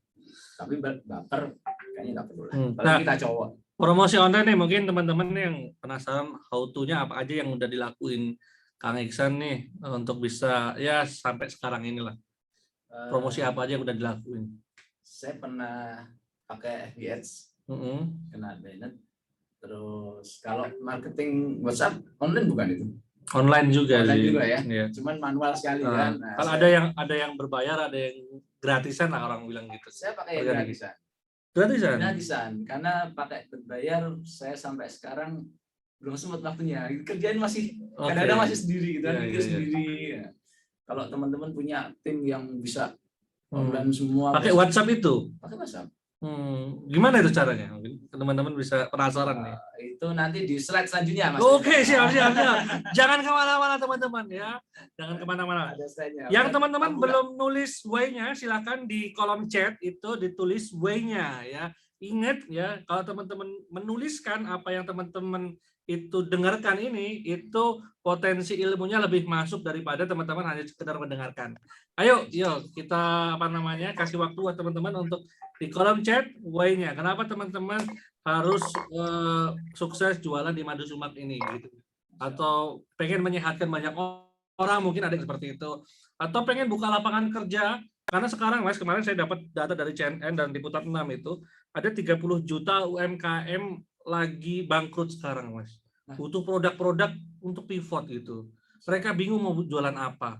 Tapi baper kayaknya nggak perlu lah. Kalau kita cowok. Promosi online nih, mungkin teman-teman yang penasaran how-to-nya apa aja yang udah dilakuin Kang Iksan nih untuk bisa ya sampai sekarang inilah. Promosi apa aja yang udah dilakuin? Saya pernah pakai FB Ads, kena banned. Terus kalau marketing WhatsApp online bukan itu? Online juga online sih. Juga ya. Cuman manual sekali kan. Nah, kalau ada yang berbayar, ada yang gratisan lah orang bilang gitu. Saya pakai yang gratisan. Gratisan, karena pakai berbayar saya sampai sekarang belum sempat waktunya. Kerjaan masih kadang-kadang masih sendiri gitu, sendiri. Ya. Kalau teman-teman punya tim yang bisa online semua. Pakai WhatsApp itu? Pakai WhatsApp. Gimana itu caranya? Teman-teman bisa penasaran nih. Itu nanti di slide selanjutnya Mas. Oke, siap. Jangan kemana-mana teman-teman ya. Jangan kemana-mana. Yang teman-teman belum nulis Y-nya, silakan di kolom chat itu ditulis Y-nya ya. Ingat ya, kalau teman-teman menuliskan apa yang teman-teman itu dengarkan ini, itu potensi ilmunya lebih masuk daripada teman-teman hanya sekedar mendengarkan. Ayo, kita kasih waktu buat teman-teman untuk di kolom chat Y-nya. Kenapa teman-teman harus sukses jualan di Madu Sumak ini gitu. Atau pengen menyehatkan banyak orang, mungkin ada yang seperti itu. Atau pengen buka lapangan kerja, karena sekarang Mas, kemarin saya dapat data dari CNN dan Liputan 6 itu ada 30 juta UMKM lagi bangkrut sekarang Mas. Butuh produk-produk untuk pivot gitu. Mereka bingung mau jualan apa.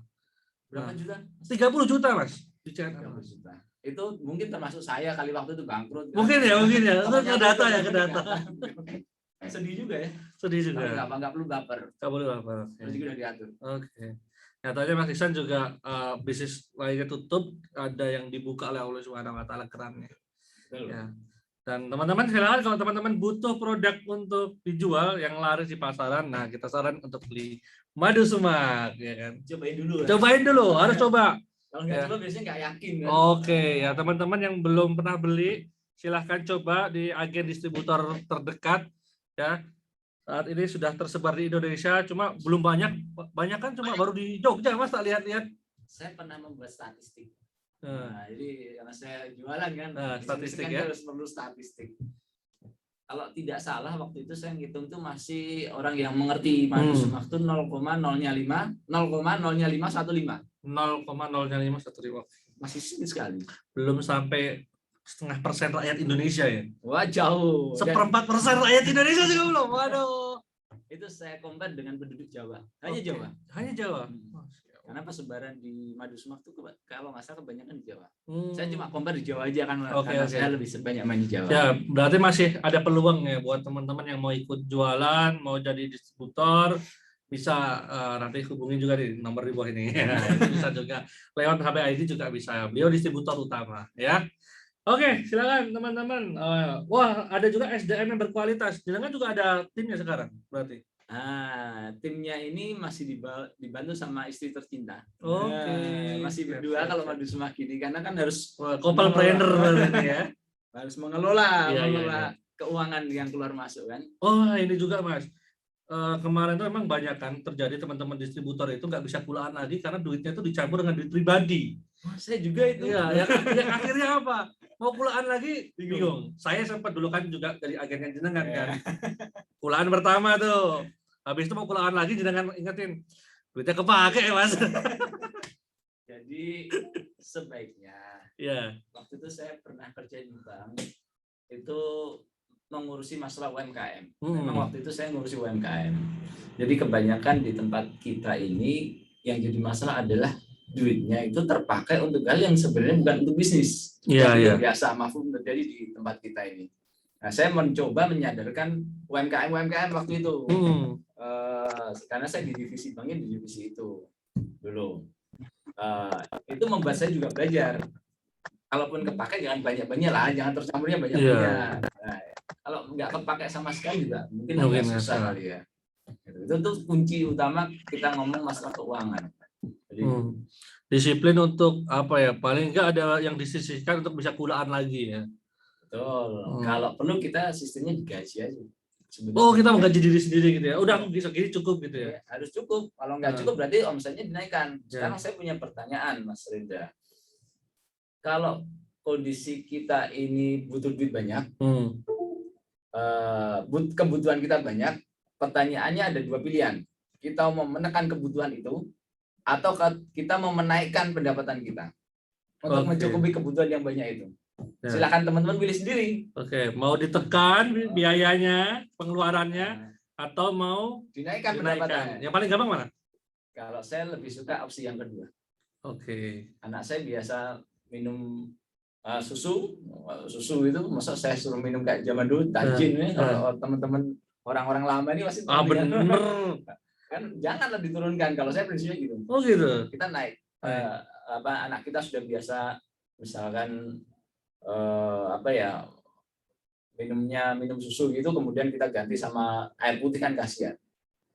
Berapa juta? 30 juta Mas di CNN. 30 juta. Itu mungkin termasuk saya kali waktu itu bangkrut. Mungkin ya. Itu ke data. Sedih juga ya. Sedih juga. Enggak perlu baper. Enggak perlu baper. Rezeki udah diatur. Oke. Nyatanya Mas Iksan juga bisnis lainnya tutup, ada yang dibuka oleh Allah Subhanahu wa taala kerannya. Ya. Dan teman-teman silakan kalau teman-teman butuh produk untuk dijual yang laris di pasaran, nah kita saran untuk beli Madu Sumak ya kan. Cobain dulu, harus coba. Kalau nggak coba biasanya nggak yakin kan. Oke, ya teman-teman yang belum pernah beli silahkan coba di agen distributor terdekat ya. Saat ini sudah tersebar di Indonesia, cuma belum banyak kan cuma baru di Jogja Mas, tak lihat-lihat. Saya pernah membuat statistik. Nah, jadi karena saya jualan kan, statistik kan ya. harus perlu statistik. Kalau tidak salah waktu itu saya ngitung tuh masih orang yang mengerti Madu Sumak itu 0,005 0,00515. 0,00515. Masih sedikit sekali. Belum sampai 0,5% rakyat Indonesia ya. Wah, jauh. 1/4% rakyat Indonesia juga belum. Waduh. Itu saya compare dengan penduduk Jawa. Hanya Jawa. Hanya Jawa. Karena persebaran di Madu Sumak itu kalau nggak salah kebanyakan di Jawa. Saya cuma compare di Jawa aja kan, karena saya lebih banyak main di Jawa. Ya, berarti masih ada peluang ya buat teman-teman yang mau ikut jualan, mau jadi distributor, bisa nanti hubungi juga di nomor di bawah ini. Bisa juga lewat HP ID juga bisa. Beliau distributor utama ya. Oke, silakan teman-teman. Wah, ada juga SDM yang berkualitas. Jangan juga ada timnya sekarang berarti. Timnya ini masih dibantu sama istri tercinta. Oke. Masih berdua kalau Madu Sumak ini, karena kan harus couple planner ya. Harus mengelola keuangan yang keluar masuk kan. Oh, ini juga Mas. Kemarin tuh memang banyak kan terjadi teman-teman distributor itu nggak bisa pulaan lagi karena duitnya itu dicampur dengan duit pribadi. Saya juga itu. Iya, yang akhirnya apa? Mau kulaan lagi bingung. Saya sempat dulu kan juga dari agen jenengan kan. Kulaan pertama tuh. Habis itu mau kulaan lagi jenengan ingetin. Duitnya kepake, Mas. Jadi sebaiknya waktu itu saya pernah kerja di bank itu mengurusi masalah UMKM. Memang waktu itu saya ngurusi UMKM. Jadi kebanyakan di tempat kita ini yang jadi masalah adalah duitnya itu terpakai untuk hal yang sebenarnya bukan untuk bisnis. Yang biasa mafhum terjadi di tempat kita ini. Nah, saya mencoba menyadarkan UMKM waktu itu. Karena saya di divisi banknya di divisi itu dulu. Itu membuat saya juga belajar. Kalaupun kepakai jangan banyak-banyak lah, jangan tercampurnya banyak-banyak. Nah, kalau nggak kepakai sama sekali juga mungkin agak susah kali ya. Itu tuh kunci utama kita ngomong masalah keuangan. Jadi, disiplin untuk apa ya? Paling nggak ada yang disisihkan untuk bisa kulaan lagi ya. Betul. Kalau perlu kita sistemnya digaji aja. Sebenarnya. Oh, kita menggaji diri sendiri gitu ya. Udah segini cukup gitu ya. Harus cukup. Kalau nggak cukup berarti omsetnya dinaikkan. Sekarang saya punya pertanyaan, Mas Reza. Kalau kondisi kita ini butuh duit banyak, kebutuhan kita banyak, pertanyaannya ada dua pilihan. Kita mau menekan kebutuhan itu, atau kita mau menaikkan pendapatan kita untuk mencukupi kebutuhan yang banyak itu. Silakan teman-teman pilih sendiri. Mau ditekan biayanya, pengeluarannya, atau mau dinaikkan pendapatan. Yang paling gampang mana? Kalau saya lebih suka opsi yang kedua. Anak saya biasa minum susu itu, masa saya suruh minum kayak zaman dulu tajin nih. Kalau teman-teman orang-orang lama ini pasti bener. Kan janganlah diturunkan. Kalau saya prinsipnya gitu. Kita naik. Anak kita sudah biasa misalkan minum susu gitu, kemudian kita ganti sama air putih kan kasihan.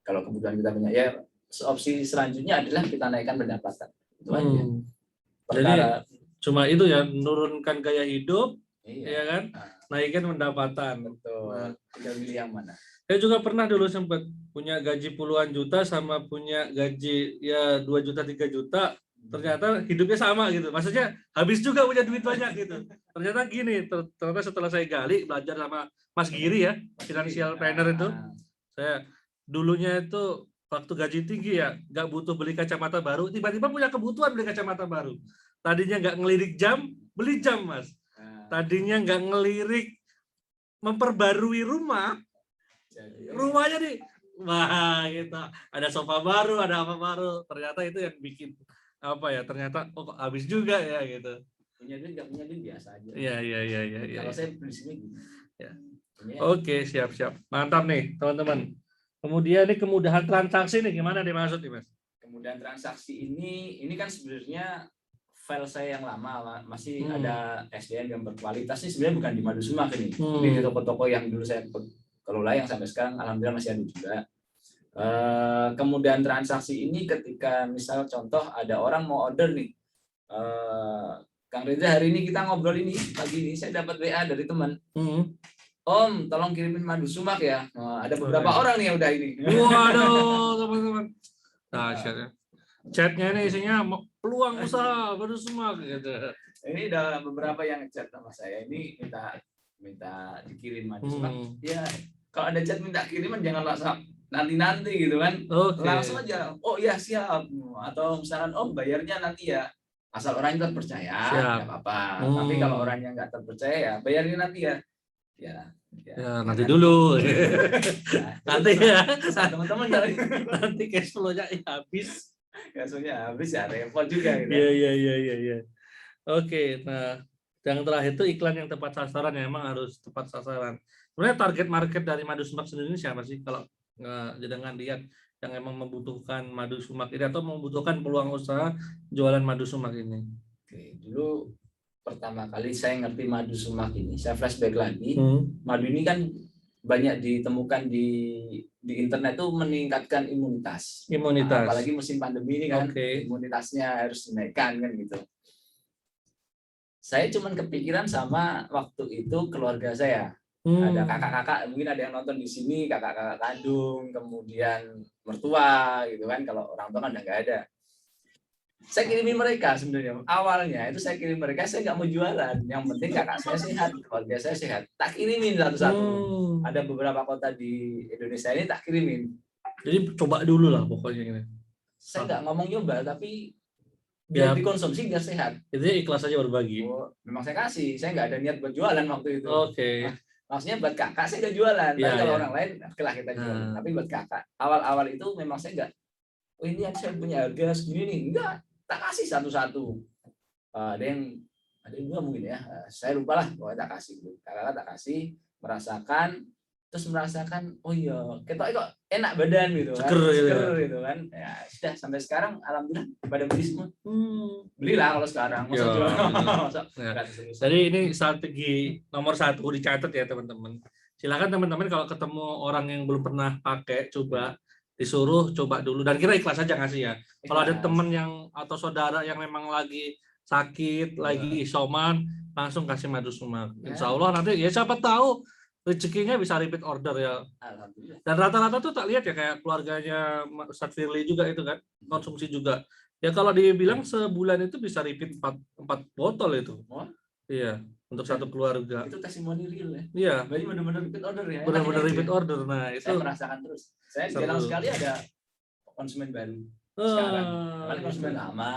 Kalau kebutuhan kita banyak ya, opsi selanjutnya adalah kita naikkan pendapatan. Itu aja. Jadi cuma itu ya, menurunkan gaya hidup, ya kan, naikkan pendapatan. Betul. Tinggal pilih yang mana. Saya juga pernah dulu sempat punya gaji puluhan juta sama punya gaji ya 2 juta 3 juta. Ternyata hidupnya sama gitu. Maksudnya habis juga punya duit banyak gitu. Ternyata gini, ternyata setelah saya gali belajar sama Mas Giri ya, financial planner itu. Saya dulunya itu waktu gaji tinggi ya, nggak butuh beli kacamata baru, tiba-tiba punya kebutuhan beli kacamata baru. Tadinya nggak ngelirik jam, beli jam, Mas. Tadinya nggak ngelirik memperbarui rumahnya nih, wah gitu. Ada sofa baru, ada apa baru. Ternyata itu yang bikin ternyata kok habis juga ya gitu. Punya duit nggak punya duit biasa aja. Iya. Kalau saya prinsipnya gitu. Ya. Oke, siap. Mantap nih teman-teman. Kemudian ini kemudahan transaksi nih gimana dimaksud nih Mas? Kemudahan transaksi ini kan sebenarnya file saya yang lama masih ada SDN yang berkualitas. Ini sebenarnya bukan di Madu Sumak ini. Ini di toko-toko yang dulu saya kelola yang sampai sekarang alhamdulillah masih ada juga. Kemudian transaksi ini ketika misal contoh ada orang mau order nih, Kang Reza hari ini kita ngobrol ini pagi ini saya dapat WA dari teman, Om tolong kirimin Madu Sumak ya. Ada beberapa orang nih yang udah ini. Waduh teman-teman, chatnya ini isinya peluang usaha Madu Sumak gitu. Ini udah beberapa yang chat sama saya, ini minta dikirim Madu Sumak. Ya kalau ada chat minta kiriman jangan langsung nanti gitu kan, langsung aja, oh ya siap, atau misalkan bayarnya nanti ya, asal orangnya terpercaya nggak apa-apa. Tapi kalau orangnya nggak terpercaya ya bayarnya nanti ya nanti dulu. Nanti ya teman-teman nanti cash flow-nya habis, ya repot juga gitu. Iya. Oke, nah yang terakhir itu iklan yang tepat sasaran ya, memang harus tepat sasaran. Sebenarnya target market dari Madu Sumak sendiri siapa sih kalau jangan lihat yang emang membutuhkan Madu Sumak ini atau membutuhkan peluang usaha jualan Madu Sumak ini? Oke, dulu pertama kali saya ngerti Madu Sumak ini, saya flashback lagi. Madu ini kan banyak ditemukan di internet tuh meningkatkan imunitas. Apalagi musim pandemi ini kan, imunitasnya harus dinaikkan kan gitu. Saya cuman kepikiran sama waktu itu keluarga saya. Ada kakak-kakak, mungkin ada yang nonton di sini, kakak-kakak kandung, kemudian mertua gitu kan, kalau orang tua kan udah nggak ada. Saya kirimin mereka sebenarnya. Awalnya itu saya kirim mereka, saya nggak mau jualan. Yang penting kakak saya sehat, keluarga saya sehat. Tak kirimin satu-satu. Ada beberapa kota di Indonesia ini tak kirimin. Jadi coba dulu lah pokoknya ini. Saya nggak ngomong nyoba, tapi biar dikonsumsi biar sehat. Itu ikhlas aja berbagi. Memang saya kasih, saya nggak ada niat buat jualan waktu itu. Oke. Nah, maksudnya buat kakak saya nggak jualan. Tapi kalau orang lain, okelah kita jualan. Tapi buat kakak, awal-awal itu memang saya nggak. Oh ini yang saya punya harga segini nih, enggak. Tak kasih satu-satu. Ada yang dua mungkin ya. Saya lupa lah, pokoknya tak kasih. Kakak tak kasih, merasakan, oh iya, ketok kok enak badan gitu kan, seger gitu kan. Ya sudah sampai sekarang, alhamdulillah pada beli semua. Belilah kalau sekarang. Jadi ini strategi nomor 1 dicatat ya teman-teman. Silakan teman-teman kalau ketemu orang yang belum pernah pakai, coba disuruh coba dulu dan kira ikhlas aja ngasih ya. Kalau ada teman yang atau saudara yang memang lagi sakit, lagi isoman, langsung kasih madu sumak. Insya Allah nanti ya siapa tahu rezekinya bisa repeat order ya. Alhamdulillah. Dan rata-rata tuh tak lihat ya kayak keluarganya Ustadz Firly juga itu kan konsumsi juga. Ya kalau dibilang sebulan itu bisa repeat 4 botol itu. Iya, untuk satu keluarga. Itu testimoni real ya. Iya. Berarti benar-benar repeat order ya. Benar-benar repeat order. Nah, itu saya merasakan terus. Saya jarang sekali ada konsumen baru. Sekarang paling konsumen lama.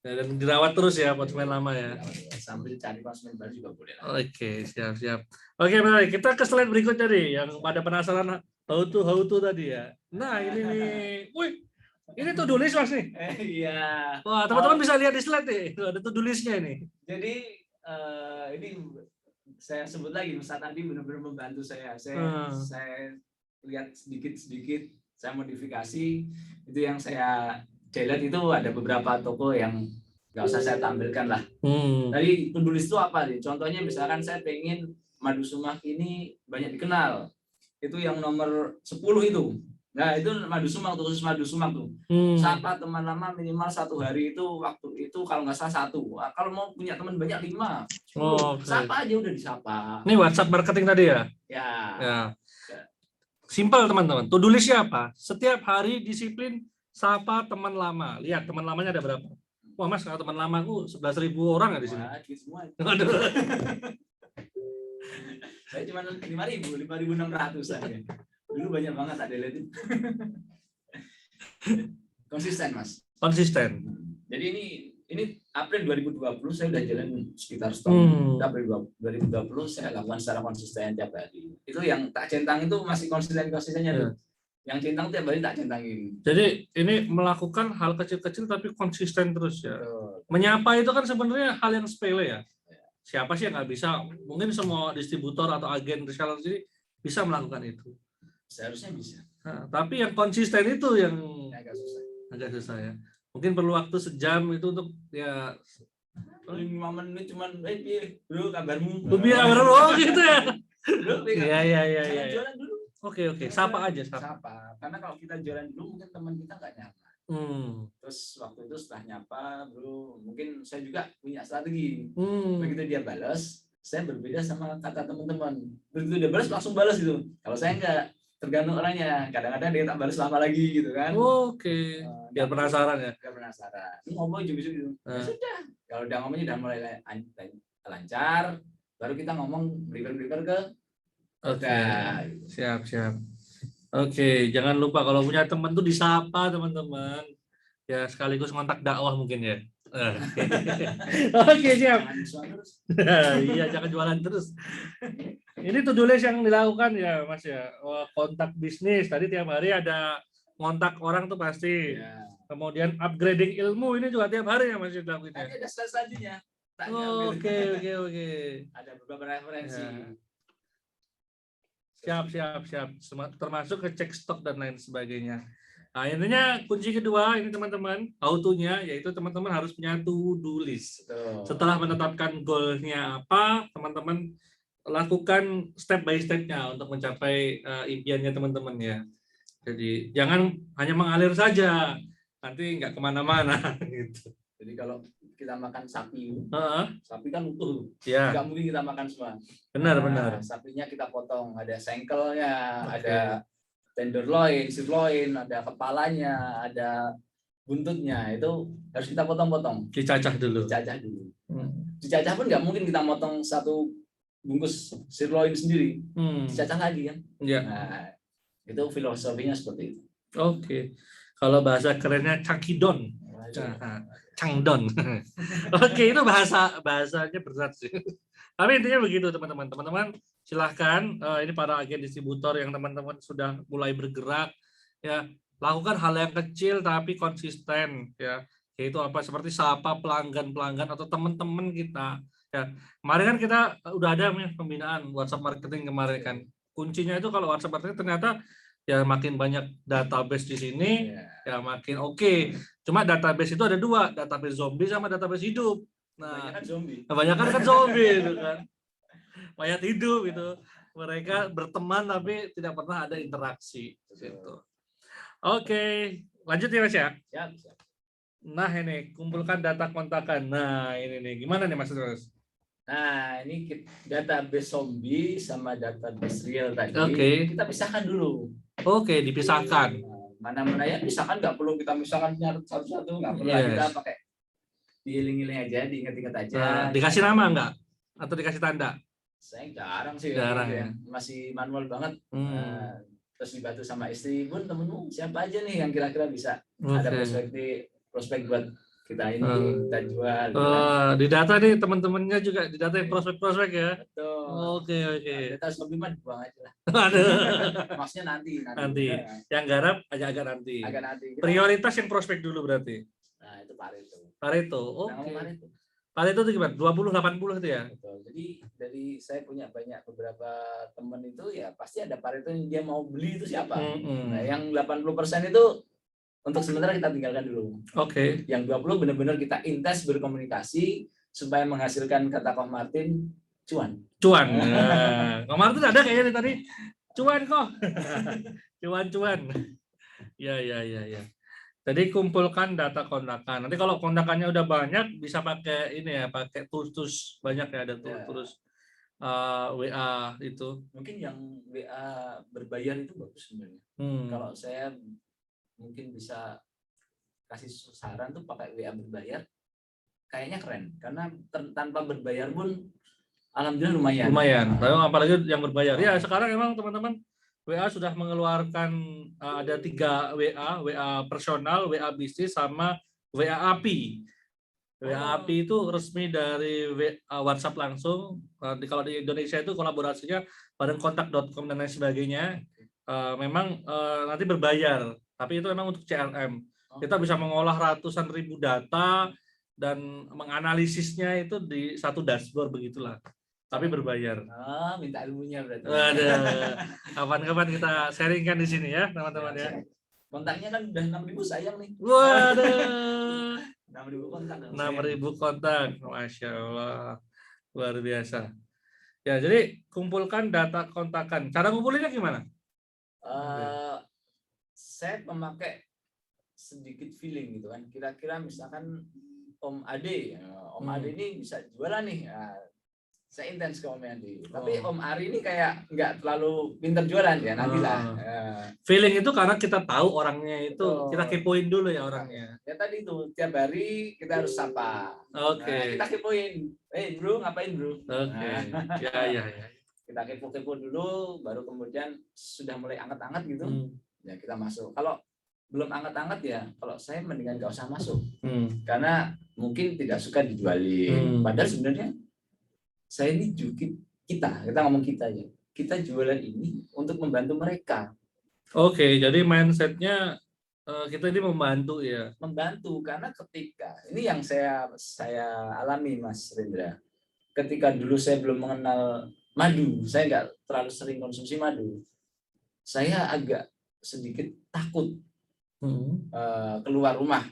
Dan dirawat terus ya konsumen lama ya. Sambil cari konsumen baru juga boleh. Oke, siap. Oke, menarik. Kita ke slide berikutnya nih yang pada penasaran how to tadi ya. Nah, ini nih. Wih, ini to-do list Mas nih. Iya. Wah, teman-teman bisa lihat di slide nih. Ada to-do listnya ini. Jadi ini saya sebut lagi Ustaz tadi benar-benar membantu saya. Saya lihat sedikit-sedikit, saya modifikasi. Itu yang saya delete itu ada beberapa toko yang nggak usah saya tampilkan lah. Tadi to-do list itu apa nih? Contohnya misalkan saya pengen madu sumak ini banyak dikenal. Itu yang nomor 10 itu. Nah itu madu sumak tuh, khusus madu sumak tuh. Sapa teman lama minimal 1 hari itu, waktu itu kalau nggak salah 1. Kalau mau punya teman banyak 5, 10. Sapa aja udah disapa. Ini WhatsApp marketing tadi ya? Ya. Simpel teman-teman. To-do list-nya apa? Setiap hari disiplin sapa teman lama. Lihat teman lamanya ada berapa? Wah Mas, kalau teman lamaku 11.000 orang ya di sini. Semua. Saya cuma 5.600 saja. Dulu banyak banget ada lihat. Konsisten Mas. Konsisten. Jadi ini April 2020 saya udah jalan sekitar setahun. April 2020 saya lakukan secara konsisten tiap hari. Itu yang tak centang itu masih konsistennya tuh. Yang centang tiap hari tak centangin. Jadi ini melakukan hal kecil-kecil tapi konsisten terus ya. Menyapa itu kan sebenarnya hal yang sepele ya. Siapa sih yang nggak bisa? Mungkin semua distributor atau agen reseller sini bisa melakukan itu. Seharusnya bisa. Nah, tapi yang konsisten itu yang agak susah ya. Mungkin perlu waktu sejam itu untuk ya 5 menit cuman bro kabarmu. Biar kabarmu gitu ya. Bro, iya. Jualan dulu. Oke. Sapa aja. Karena kalau kita jualan dulu mungkin teman kita nggak nyaman. Terus waktu itu setelah nyapa, bro, mungkin saya juga punya strategi. Begitu dia balas, saya berbeda sama kata teman-teman. Begitu dia balas langsung balas gitu. Kalau saya enggak, tergantung orangnya. Kadang-kadang dia tak balas lama lagi gitu kan. Oke. Biar penasaran ya. Biar penasaran. Ini ngomong juga gitu. Ya sudah. Kalau udah ngomongnya udah mulai lancar, baru kita ngomong berikan ke. Oke. Siap. Oke, jangan lupa kalau punya teman tuh disapa teman-teman. Ya sekaligus kontak dakwah mungkin ya. Oke, siap. Iya, jangan jualan terus. Ini to-do list yang dilakukan ya, Mas ya. Kontak bisnis tadi tiap hari ada kontak orang tuh pasti. Ya. Kemudian upgrading ilmu ini juga tiap hari ya Mas dilakukan. Ada selanjutnya. Oke. Ada beberapa referensi. Ya. Siap. Termasuk ngecek stok dan lain sebagainya. Nah, intinya kunci kedua ini teman-teman, how-to-nya yaitu teman-teman harus punya to-do list. Setelah menetapkan goal-nya apa, teman-teman lakukan step by step-nya untuk mencapai impiannya teman-teman ya. Jadi jangan hanya mengalir saja, nanti nggak kemana-mana gitu. Jadi kalau kita makan sapi kan utuh, nggak mungkin kita makan semua. Benar. Sapinya kita potong, ada sengkelnya, ada tenderloin, sirloin, ada kepalanya, ada buntutnya itu harus kita potong-potong. Dicacah dulu. Dicacah pun nggak mungkin kita motong satu bungkus sirloin sendiri. Dicacah lagi kan. Ya. Nah, itu filosofinya seperti itu. Oke. Kalau bahasa kerennya cangkidon. Cangdon. Oke, itu bahasanya berat sih. Tapi intinya begitu teman-teman. Teman-teman silahkan ini para agen distributor yang teman-teman sudah mulai bergerak ya, lakukan hal yang kecil tapi konsisten ya. Yaitu apa, seperti sapa pelanggan-pelanggan atau teman-teman kita ya. Kemarin kan kita udah ada pembinaan WhatsApp marketing kemarin kan. Kuncinya itu kalau WhatsApp marketing ternyata ya makin banyak database di sini ya makin oke. Cuma database itu ada dua, database zombie sama database hidup. Nah, kebanyakan kan zombie itu kan. Mayat hidup itu. Mereka berteman tapi tidak pernah ada interaksi gitu. Oke, lanjut ya Mas ya. Siap. Nah, ini kumpulkan data kontakan. Nah, ini nih gimana nih Mas? Nah, ini database zombie sama database real tadi. Kita pisahkan dulu. Oke, dipisahkan. Mana-mana ya pisahkan, nggak perlu kita pisahkan satu-satu, nggak perlu kita pakai diiling-iling aja, diingat-ingat aja. Dikasih nama nggak? Atau dikasih tanda? Saya jarang sih. Jarang ya. Masih manual banget. Terus dibantu sama istri, Bun, temenmu siapa aja nih yang kira-kira bisa ada prospek buat kita ini kita jual. Di data nih teman-temannya juga di data yang prospek ya. Betul. Oke. Data zombie mah buang aja lah. Maksudnya nanti. Yang garap agak nanti. Prioritas yang prospek dulu berarti. Nah, itu Pareto. Oke. Pareto itu gimana? 20-80 itu ya? Betul. Jadi dari saya punya beberapa teman itu ya pasti ada Pareto yang dia mau beli itu siapa. Nah, yang 80% itu untuk sementara kita tinggalkan dulu. Oke. Yang 20 benar-benar kita intens berkomunikasi supaya menghasilkan, kata Koh Martin, cuan. Nah, Koh Martin ada kayaknya tadi. Cuan kok. Cuan. Ya. Jadi kumpulkan data kontakan. Nanti kalau kontakannya udah banyak bisa pakai ini ya, pakai tools banyak ya, ada tools WA itu. Mungkin yang WA berbayar itu bagus sebenarnya. Kalau saya mungkin bisa kasih saran tuh pakai WA berbayar, kayaknya keren karena tanpa berbayar pun alhamdulillah lumayan. Tapi apalagi yang berbayar ya, sekarang emang teman-teman WA sudah mengeluarkan ada 3 WA personal, WA bisnis sama WA API. WA API itu resmi dari WhatsApp langsung. Kalau di Indonesia itu kolaborasinya bareng kontak.com dan lain sebagainya. Memang nanti berbayar. Tapi itu memang untuk CRM. Kita bisa mengolah ratusan ribu data dan menganalisisnya itu di satu dashboard begitulah. Tapi berbayar. Minta ilmunya berarti. Kapan-kapan kita sharingkan di sini ya, teman-teman ya. Kontaknya kan udah 6.000 sayang nih. Waduh. 6.000 kontak. 6.000 kontak. Masya Allah. Luar biasa. Ya, jadi kumpulkan data kontakan. Cara ngumpulinnya gimana? Saya memakai sedikit feeling gitu kan. Kira-kira misalkan Om Ade ini bisa jualan nih. Saya intens ke Om Ade. Tapi Om Ari ini kayak nggak terlalu pintar jualan ya, nantilah. Feeling itu karena kita tahu orangnya itu, kita kepoin dulu ya orangnya. Ya tadi itu tiap hari kita harus sapa. Oke. Kita kepoin. Bro, ngapain bro? Oke. Ya. Kita kepo-kepo dulu, baru kemudian sudah mulai anget-anget gitu. Ya kita masuk. Kalau belum anget-anget ya, kalau saya mendingan nggak usah masuk. Karena mungkin tidak suka dijualin. Padahal sebenarnya saya ini kita ngomong kita ya. Kita jualan ini untuk membantu mereka. Oke, jadi mindsetnya kita ini membantu ya. Membantu karena ketika ini yang saya alami Mas Rendra. Ketika dulu saya belum mengenal madu, saya nggak terlalu sering konsumsi madu. Saya agak sedikit takut keluar rumah.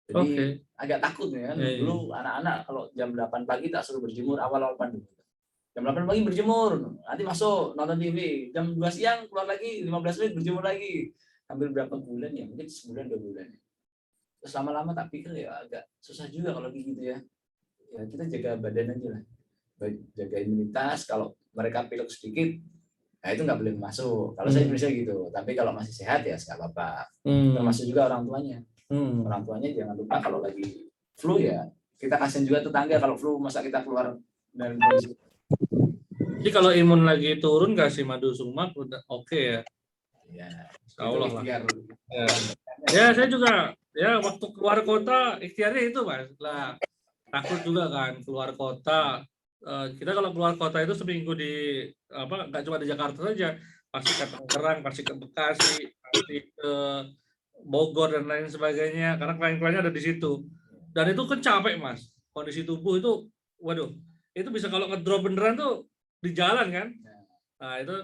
Jadi agak takut ya kan. Dulu anak-anak kalau jam 8 pagi tak suruh berjemur awal-awal pandemi. Jam 8 pagi berjemur, nanti masuk nonton TV. Jam 2 siang keluar lagi, 15 menit berjemur lagi. Hampir berapa bulan ya? Mungkin sebulan 2 bulan. Terus lama-lama tak pikir ya agak susah juga kalau gitu ya. Ya kita jaga badan aja lah. Jaga imunitas, kalau mereka pilek sedikit Nah itu nggak boleh masuk. Kalau saya Indonesia gitu. Tapi kalau masih sehat ya nggak apa-apa. Termasuk juga orang tuanya. Orang tuanya jangan lupa kalau lagi flu ya kita kasihan juga tetangga kalau flu masa kita keluar dari kondisi. Jadi kalau imun lagi turun kasih madu sumak udah oke ya. Ya, Allah lah. Ya. Ya saya juga ya waktu keluar kota ikhtiarnya itu Mas lah, takut juga kan keluar kota. Kita kalau keluar kota itu seminggu di apa nggak cuma di Jakarta saja, pasti ke Tangerang, pasti ke Bekasi, pasti ke Bogor dan lain sebagainya karena klien-kliennya ada di situ. Dan itu kan capek Mas, kondisi tubuh itu waduh itu bisa kalau ngedrop beneran tuh di jalan kan. Nah itu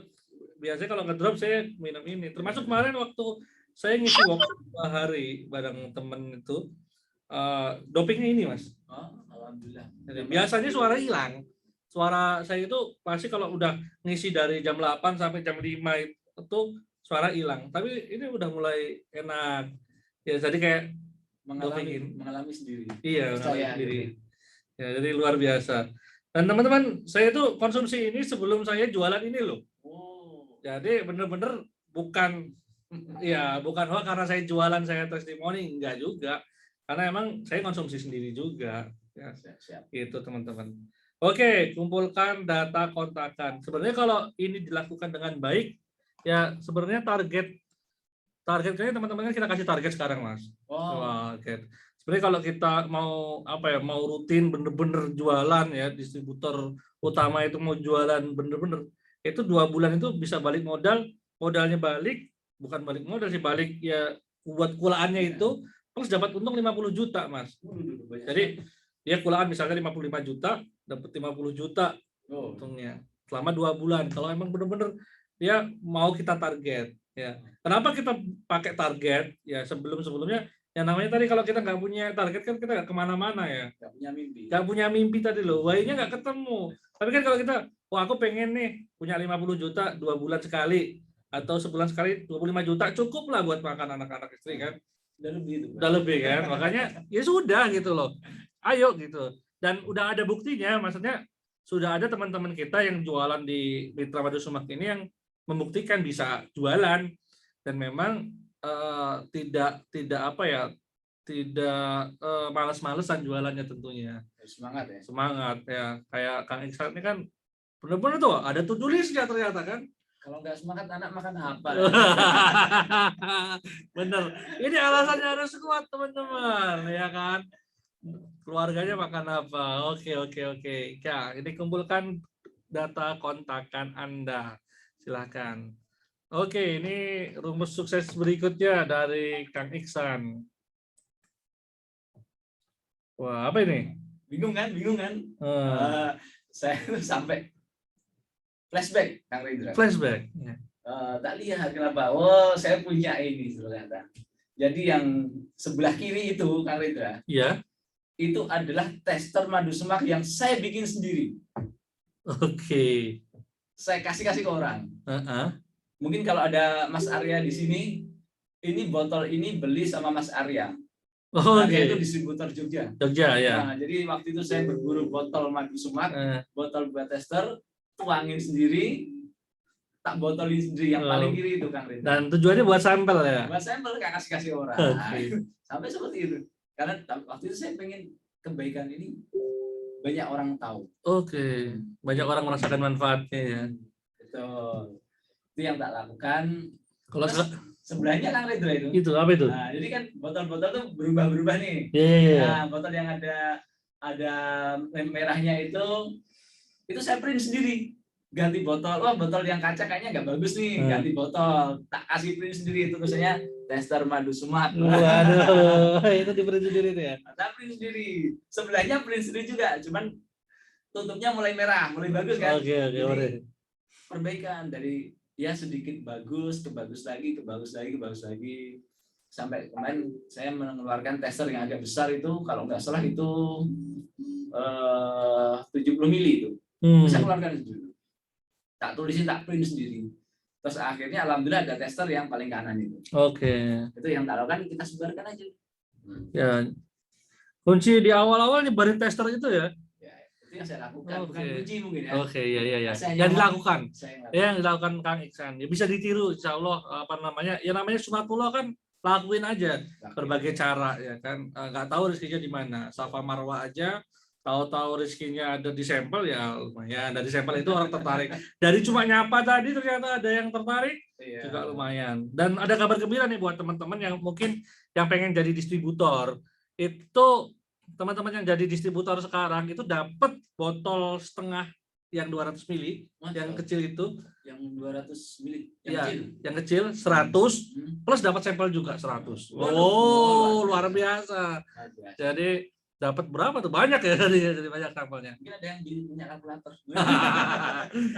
biasanya kalau ngedrop saya minum ini, termasuk kemarin waktu saya ngisi waktu 2 hari bareng temen itu dopingnya ini Mas. Alhamdulillah. Jadi, biasanya suara hilang. Suara saya itu pasti kalau udah ngisi dari jam 8 sampai jam 5 itu suara hilang. Tapi ini udah mulai enak. Ya jadi kayak mengalami sendiri. Iya, mengalami sendiri. Ya, jadi luar biasa. Dan teman-teman, saya itu konsumsi ini sebelum saya jualan ini loh. Jadi bener-bener bukan wah karena saya jualan saya testimoni, enggak juga. Karena emang saya konsumsi sendiri juga. Ya, siap. Itu teman-teman. Oke, kumpulkan data kontakan. Sebenarnya kalau ini dilakukan dengan baik, ya sebenarnya targetnya teman-teman kan kita kasih target sekarang Mas. Target. Sebenarnya kalau kita mau mau rutin bener-bener jualan ya, distributor utama itu mau jualan bener-bener, itu 2 bulan itu bisa balik modalnya balik, bukan balik modal sih, balik ya buat kulaannya itu, terus dapat untung 50 juta Mas. Jadi dia kulaan misalnya 55 juta, dapat 50 juta untungnya selama 2 bulan. Kalau emang bener-bener dia mau kita target ya. Kenapa kita pakai target ya, sebelumnya yang namanya tadi kalau kita nggak punya target kan kita nggak kemana-mana ya. Nggak punya mimpi tadi loh, why-nya nggak ketemu. Tapi kan kalau kita, wah aku pengen nih punya 50 juta 2 bulan sekali atau sebulan sekali 25 juta cukup lah buat makan anak-anak istri kan. Udah lebih kan, makanya ya sudah gitu loh. Ayo gitu. Dan udah ada buktinya, maksudnya sudah ada teman-teman kita yang jualan di Mitra Madu Sumak ini yang membuktikan bisa jualan dan memang tidak malas-malesan jualannya tentunya. Semangat ya. Kayak Kang Iksan ini kan benar-benar tuh ada to-do list-nya ternyata kan. Kalau nggak semangat anak makan apa? Bener. Ini alasannya harus kuat teman-teman ya kan. Keluarganya makan apa? Oke. Ya, ini kumpulkan data kontakan Anda. Silakan. Oke, ini rumus sukses berikutnya dari Kang Iksan. Wah, apa ini? Bingung kan? Saya sampai flashback, Kang Ridra. Flashback. Ya. Tak lihat kenapa. Saya punya ini ternyata. Jadi yang sebelah kiri itu, Kang Ridra. Iya. Itu adalah tester madu semak yang saya bikin sendiri. Oke. Saya kasih ke orang. Mungkin kalau ada Mas Arya di sini, ini botol ini beli sama Mas Arya. Arya itu distributor Jogja. Jogja ya. Nah, jadi waktu itu saya berburu botol madu sumak, botol buat tester, tuangin sendiri, tak botolin sendiri yang paling kiri itu Kang Ridho. Dan tujuannya buat sampel ya? Buat sampel, kasih orang. Sampai seperti itu. Karena waktu itu saya pengen kebaikan ini banyak orang tahu. Oke. Banyak orang merasakan manfaatnya ya. Betul. Itu yang tak lakukan. Kalau sebelahnya Kang Ridho itu. Itu apa itu? Nah, jadi kan botol-botol tuh berubah-berubah nih. Nah, botol yang ada merahnya itu saya print sendiri. Ganti botol. Botol yang kaca kayaknya nggak bagus nih, ganti botol. Tak kasih print sendiri, itu tulisannya tester madu sumak. Waduh, itu di print sendiri itu ya. Tak print sendiri. Sebelahnya print sendiri juga, cuman tutupnya mulai merah, mulai bagus kan? Oke. Perbaikan dari ya sedikit bagus, ke bagus lagi, sampai kemarin saya mengeluarkan tester yang agak besar itu, kalau nggak salah itu 70 mili itu. Saya keluarkan sendiri. Tak tulisin, tak print sendiri. Terus akhirnya alhamdulillah ada tester yang paling kanan itu. Oke. Itu yang tak lakukan, kita sebarkan aja. Ya. Kunci di awal-awal nyebarin tester itu ya. Itu yang saya lakukan, bukan kunci mungkin ya. Oke, iya. Saya Yang dilakukan. yang Yang dilakukan Kang Iksan. Ya bisa ditiru insya Allah ya namanya sunatullah kan lakuin aja berbagai cara ya kan. Nggak tahu rezekinya di mana. Safa Marwa aja tahu-tahu rezekinya ada di sampel ya lumayan. Dari sampel itu orang tertarik. Dari cuma nyapa tadi ternyata ada yang tertarik juga lumayan. Dan ada kabar gembira nih buat teman-teman yang mungkin yang pengen jadi distributor. Itu teman-teman yang jadi distributor sekarang itu dapat botol setengah yang 200 mili, yang kecil itu, yang 200 mili, yang kecil 100 plus dapat sampel juga 100. Luar biasa. Jadi dapat berapa tuh? Banyak ya dari banyak sampelnya. Mungkin ada yang beli punya kalkulator.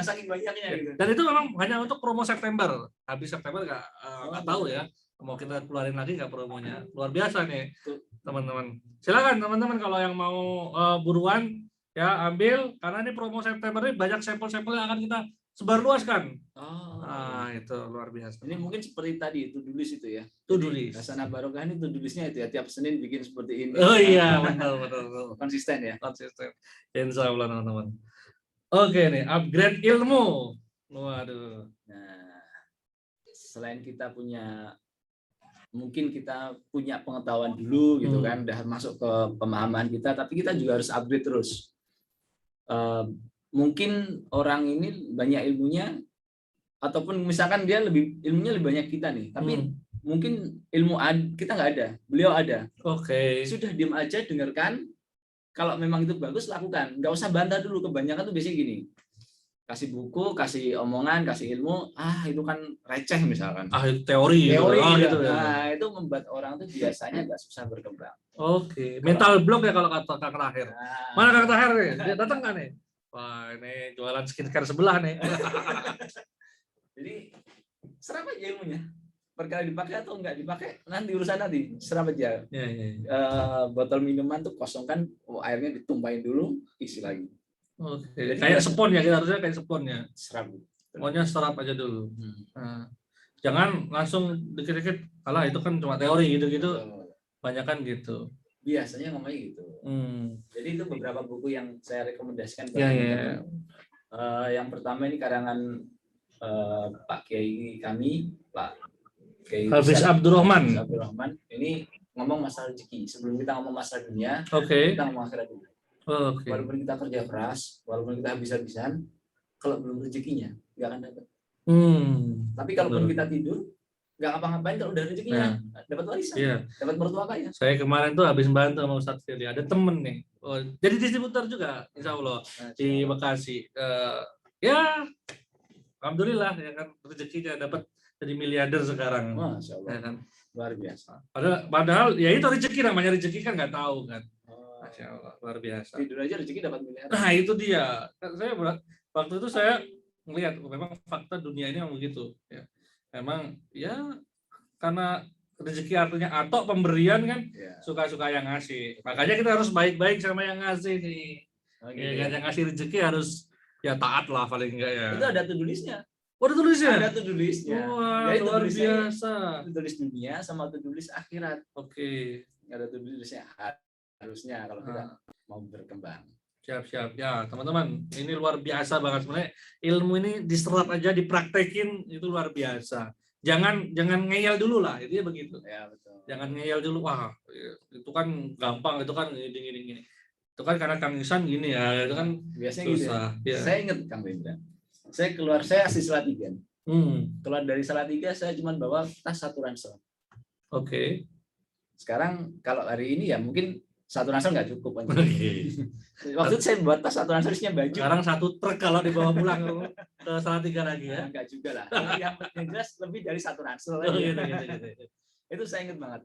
Saking banyaknya gitu. Dan itu memang hanya untuk promo September. Habis September nggak tahu ya. Mau kita keluarin lagi nggak promonya. Luar biasa nih teman-teman. Silakan teman-teman kalau yang mau buruan ya ambil karena ini promo September ini banyak sampel-sampel yang akan kita sebarluaskan. Nah, itu luar biasa. Ini mungkin seperti tadi to-do list itu ya. To-do list. Hasanah Barokah ini to-do listnya itu ya, tiap Senin bikin seperti ini. Oh iya, benar. Konsisten ya. Konsisten. Insya Allah teman-teman. Oke nih, upgrade ilmu. Waduh. Nah, selain kita mungkin kita punya pengetahuan dulu gitu kan, udah masuk ke pemahaman kita, tapi kita juga harus upgrade terus. Mungkin orang ini banyak ilmunya, ataupun misalkan dia ilmunya lebih banyak kita nih, tapi mungkin ilmu kita nggak ada, beliau ada. Oke. Sudah diam aja, dengarkan. Kalau memang itu bagus, lakukan. Nggak usah bantah dulu. Kebanyakan tuh biasanya gini. Kasih buku, kasih omongan, kasih ilmu, itu kan receh misalkan. Itu teori gitu ya. Nah, itu membuat orang tuh biasanya nggak susah berkembang. Oke. Mental block ya kalau kata Kang Tahir. Mana Kang Tahir nih? Dia datang nggak nih? Wah, ini jualan skincare sebelah nih. Jadi serap aja ilmunya. Perkara dipakai atau enggak dipakai nanti urusan nanti. Serap aja. Botol minuman tuh kosongkan, airnya ditumpahin dulu, isi lagi. Oke. Kayak spon ya, kita harusnya kayak sponnya. Serap. Maunya serap aja dulu. Nah, jangan langsung dikit-dikit, alah itu kan cuma teori gitu-gitu. Banyak kan gitu. Biasanya ngomongnya gitu. Jadi itu beberapa buku yang saya rekomendasikan. Yang pertama ini karangan Pak Kiai kami, Pak Kiai Hafiz Abdurrahman. Ini ngomong masalah rezeki. Sebelum kita ngomong masalah dunia, kita ngomong akhirat dulu. Walaupun kita kerja keras, walaupun kita habis-habisan, kalau belum rezekinya nggak akan dapat. Tapi kalaupun kita tidur, nggak ngapa-ngapain, kalau udah rezekinya dapat warisan, dapat mertua kaya. Saya kemarin tuh habis bantu sama Ustadz Firly, ada temen nih, jadi distributor juga, insya Allah di Bekasi. Ya, alhamdulillah ya kan rezekinya dapat jadi miliarder sekarang. Masya Allah. Ya kan? Luar biasa. Padahal ya itu rezeki, namanya rezeki kan nggak tahu kan. Masya Allah, luar biasa. Tidur aja rezeki dapat miliar. Nah itu dia. Waktu itu saya melihat memang fakta dunia ini memang begitu. Ya. Memang ya karena rezeki artinya atau pemberian kan, suka-suka yang ngasih. Makanya kita harus baik-baik sama yang ngasih nih. Yang ngasih rezeki harus ya taat lah paling enggak ya. Itu ada to-do list-nya. Ada tulisnya? Ada to-do list-nya. Wah, luar biasa. To-do list dunia sama to-do list akhirat. Oke. Ada to-do list-nya. Harusnya kalau kita mau berkembang. Siap. Ya, teman-teman, ini luar biasa banget sebenarnya. Ilmu ini diserap aja, dipraktekin itu luar biasa. Jangan ngeyel dulu lah, itu ya begitu. Ya, betul. Jangan ngeyel dulu, wah, itu kan gampang, itu kan gini. Itu kan karena Kang Iksan gini ya, itu kan biasanya susah. Gitu ya. Saya ingat Kang Rendra. Saya asli Salatiga. Keluar dari Salatiga saya cuma bawa tas satu ransel. Oke. Sekarang kalau hari ini ya mungkin satu ransel nggak cukup. Waktu itu saya buat tas satu ransel isinya baju. Sekarang satu truk kalau dibawa pulang ke Salatiga lagi ya. Enggak juga lah. Yang jelas lebih dari satu ransel. Gitu. Itu saya ingat banget.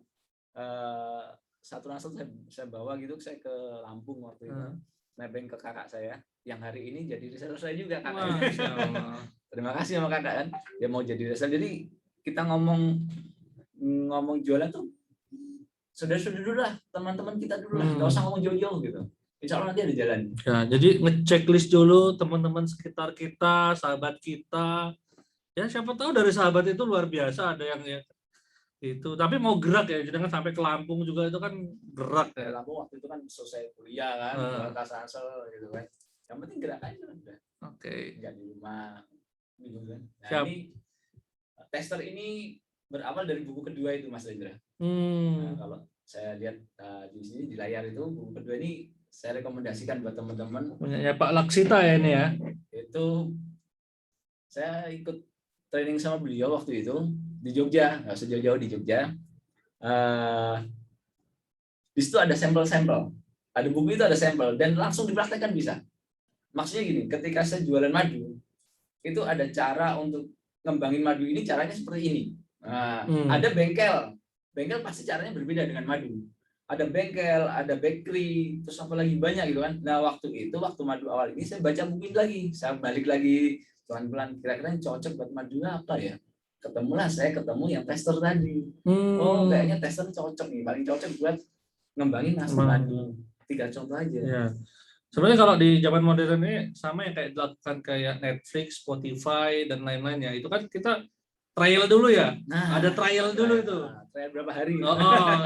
Satu ransel saya bawa gitu, saya ke Lampung waktu itu. Nebeng ke kakak saya yang hari ini jadi reseller saya juga kakak. Terima kasih sama kakak kan, dia mau jadi reseller. Jadi kita ngomong jualan tuh saudara-saudara dulu lah, teman-teman kita dulu lah, nggak usah ngomong jauh-jauh gitu. Insya Allah nanti ada jalan. Ya, jadi ngechecklist dulu teman-teman sekitar kita, sahabat kita. Ya siapa tahu dari sahabat itu luar biasa, ada yang Itu tapi mau gerak ya, jangan sampai ke Lampung juga itu kan gerak Di ya. Lampung waktu itu kan selesai kuliah kan, buat tas asal gitu kan. Yang penting gerak aja udah. Oke. Nggak di rumah gitu kan. Nah, Siap. ini tester ini berawal dari buku kedua itu Mas Lendra. Nah, kalau saya lihat di sini di layar itu buku kedua ini saya rekomendasikan buat teman-teman. Punyanya Pak Laksita ya ini ya. Itu saya ikut training sama beliau waktu itu di Jogja, nggak usah jauh-jauh di Jogja. Di situ ada sampel-sampel, ada buku itu ada sampel dan langsung dipraktekkan bisa. Maksudnya gini, ketika saya jualan madu, itu ada cara untuk ngembangin madu ini caranya seperti ini. Nah, ada bengkel pasti caranya berbeda dengan madu. Ada bengkel, ada bakery, terus apa lagi banyak gitu kan. Nah waktu madu awal ini saya baca buku ini lagi, saya balik lagi pelan-pelan kira-kira yang cocok buat madu apa ya. Saya ketemu yang tester tadi. Oh kayaknya tester cocok nih, paling cocok buat ngembangin hasil madu. 3 contoh aja. Ya. Sebenarnya kalau di zaman modern ini sama yang kayak dilakukan kayak Netflix, Spotify dan lain-lainnya. Itu kan kita trial dulu ya. Nah, ada trial dulu itu. Trial berapa hari?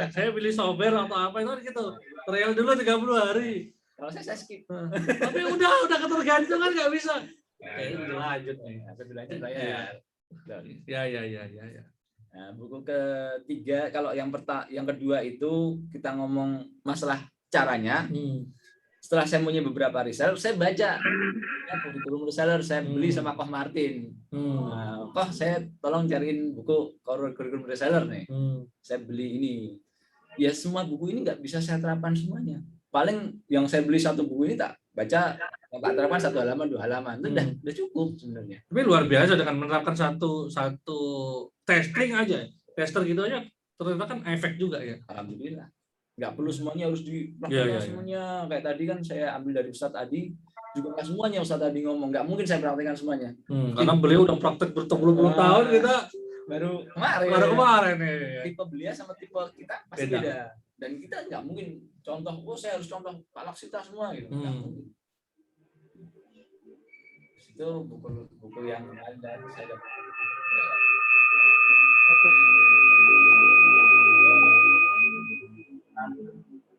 Saya beli software atau apa itu gitu. Trial dulu 30 hari. Kalau saya skip. Tapi udah ketergantungan nggak bisa. Udah lanjut nih. Lebih lanjut ya. Ya. Nah, buku ketiga kalau yang kedua itu kita ngomong masalah caranya. Setelah saya punya beberapa reseller, saya baca kurikulum reseller, saya beli sama Koh Martin. Koh, saya tolong cariin buku kurikulum reseller nih. Saya beli ini. Ya semua buku ini nggak bisa saya terapkan semuanya. Paling yang saya beli satu buku ini tak baca, nggak terapkan 1 halaman 2 halaman, itu udah cukup sebenarnya. Tapi luar biasa dengan menerapkan satu testing aja, tester gitu aja, ternyata kan efek juga ya. Alhamdulillah. Nggak perlu semuanya harus dipraktikkan semuanya. Kayak tadi kan saya ambil dari Ustadz Adi, juga nggak semuanya Ustadz Adi ngomong, nggak mungkin saya praktikkan semuanya. Karena beliau udah praktek berpuluh-puluh tahun, kita baru kemarin nih. Tipe beliau sama tipe kita pasti beda. Dan kita nggak mungkin contoh, saya harus contoh Pak Laksita semua gitu. Nggak mungkin. Itu buku yang ada saya dapat.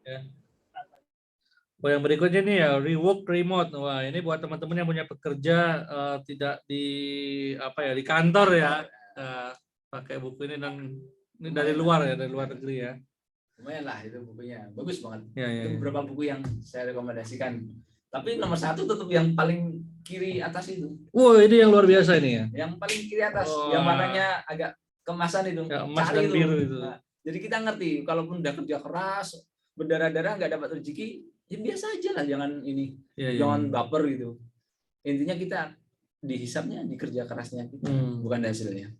Ya. Yang berikutnya nih ya, rework remote. Wah, ini buat teman-teman yang punya pekerja tidak di di kantor ya. Pakai buku ini dan ini dari luar ya, dari luar negeri ya. Lumayan lah itu bukunya, bagus banget. Ya. Itu beberapa buku yang saya rekomendasikan. Tapi nomor 1 tetap yang paling kiri atas itu. Ini yang luar biasa ini ya. Yang paling kiri atas, yang warnanya agak kemasan itu. Ya, emas dan biru itu. Nah, jadi kita ngerti, kalaupun udah kerja keras, berdarah-darah nggak dapat rezeki, ya biasa aja lah, jangan ini, jangan baper gitu. Intinya kita dihisapnya di kerja kerasnya kita, bukan hasilnya.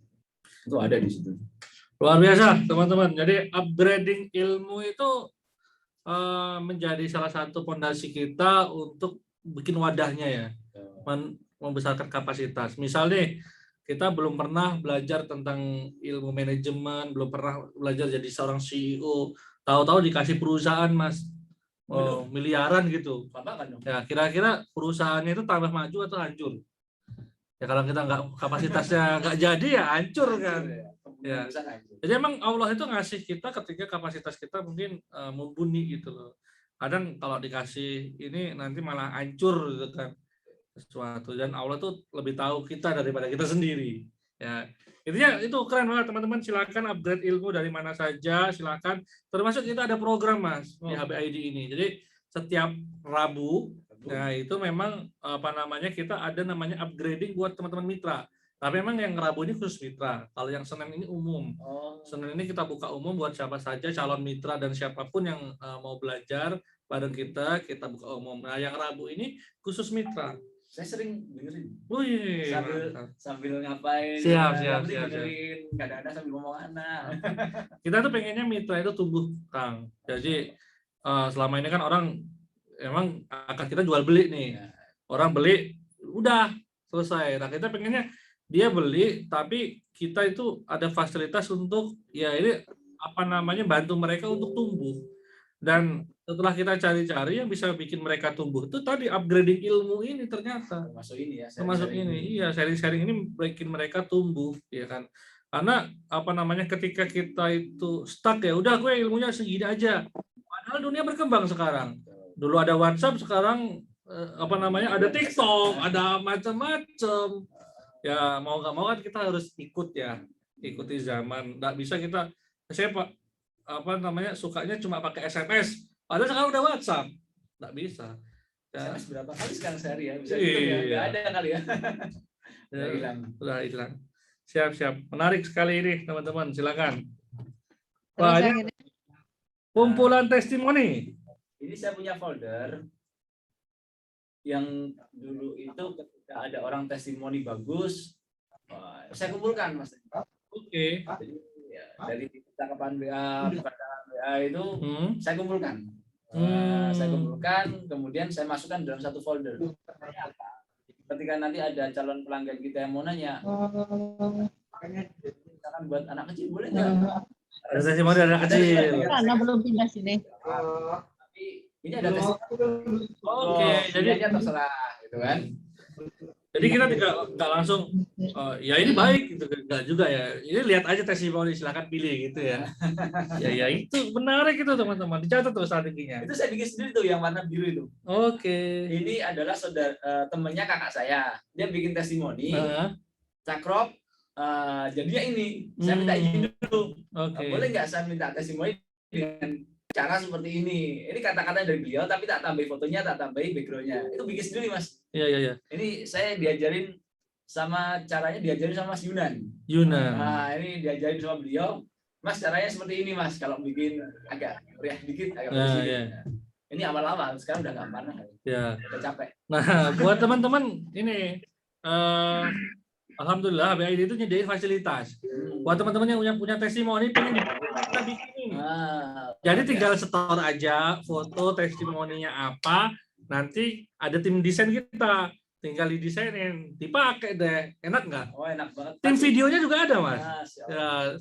Itu ada di situ. Luar biasa teman-teman. Jadi upgrading ilmu itu menjadi salah satu fondasi kita untuk bikin wadahnya ya, membesarkan kapasitas. Misalnya kita belum pernah belajar tentang ilmu manajemen, belum pernah belajar jadi seorang CEO, tahu-tahu dikasih perusahaan Mas, miliaran gitu. Ya kira-kira perusahaannya itu tambah maju atau hancur? Ya kalau kita kapasitasnya nggak jadi ya hancur kan. Ya. Jadi emang Allah itu ngasih kita ketika kapasitas kita mungkin mumpuni gitu loh. Kadang kalau dikasih ini nanti malah hancur gitu kan sesuatu, dan Allah tuh lebih tahu kita daripada kita sendiri. Ya. Intinya itu keren banget teman-teman, silakan upgrade ilmu dari mana saja, silakan. Termasuk kita ada program Mas di HBID ini. Jadi setiap Rabu itu memang kita ada namanya upgrading buat teman-teman mitra. Tapi memang yang Rabu ini khusus mitra. Kalau yang Senin ini umum. Senin ini kita buka umum buat siapa saja calon mitra dan siapapun yang mau belajar bareng kita buka umum. Nah, yang Rabu ini khusus mitra. Saya sering dengerin. Sambil ngapain? Siap. Dengerin, kadang-kadang sambil ngomong anak. Kita tuh pengennya mitra itu tumbuh, Kang. Jadi selama ini kan orang emang akan kita jual beli nih. Orang beli udah selesai. Nah, kita pengennya dia beli, tapi kita itu ada fasilitas untuk bantu mereka untuk tumbuh. Dan setelah kita cari-cari yang bisa bikin mereka tumbuh itu tadi upgrading ilmu ini ternyata. Termasuk ini ya. Termasuk ini. Iya, sharing-sharing ini bikin mereka tumbuh, ya kan. Karena apa namanya, ketika kita itu stuck ya udah gue ilmunya segini aja. Padahal dunia berkembang sekarang. Dulu ada WhatsApp, sekarang apa namanya, ada TikTok, ada macam-macam. Ya mau nggak mau kan kita harus ikut ya, ikuti zaman. Nggak bisa kita, saya apa namanya, sukanya cuma pakai SMS. Padahal sekarang udah WhatsApp, nggak bisa. Ya. SMS berapa kali sekarang sehari ya? Bisa gitu ya? Nggak ada kali ya? Udah hilang. Udah hilang. Siap. Menarik sekali ini teman-teman, silakan. Wah, ini kumpulan testimoni. Ini saya punya folder yang dulu itu ketika ada orang testimoni bagus, saya kumpulkan, Mas. Oke. Jadi, ya, dari cakapan WA, perkataan WA itu saya kumpulkan. Saya kumpulkan, kemudian saya masukkan dalam satu folder. Ketika nanti ada calon pelanggan kita yang mau nanya, misalkan buat anak kecil boleh nggak? Ada testimoni anak kecil. Karena belum pindah sini. Tapi ini ada testimoni. Oke, jadi terserah, gitu kan? Jadi kita nggak langsung, ya ini baik gitu, nggak juga ya. Ini lihat aja testimoni, silakan pilih gitu ya. Ya itu menarik itu teman-teman, dicatat tuh strateginya. Itu saya bikin sendiri tuh yang warna biru itu. Oke. Ini adalah temannya kakak saya, dia bikin testimoni, cakrop, jadinya ini. Saya minta izin dulu. Boleh nggak saya minta testimoni dengan cara seperti ini? Ini kata-kata dari beliau, tapi tak tambahin fotonya, tak tambahin backgroundnya. Itu bikin sendiri, Mas. Iya. Ini saya diajarin sama Mas Yunan. Nah, ini diajarin sama beliau. Mas, caranya seperti ini, Mas. Kalau bikin agak meriah dikit, agak bersih. Ini awal-awal, sekarang udah nggak panas. Ya. Udah capek. Nah, buat teman-teman ini, alhamdulillah BID itu nyediain fasilitas. Buat teman-teman yang punya testimoni, pengen kita bikinin. Jadi tinggal setor aja foto testimoninya apa, nanti ada tim desain kita, tinggal didesainin, dipakai deh. Enak nggak? Oh, enak banget. Tim videonya juga ada, Mas. Ya,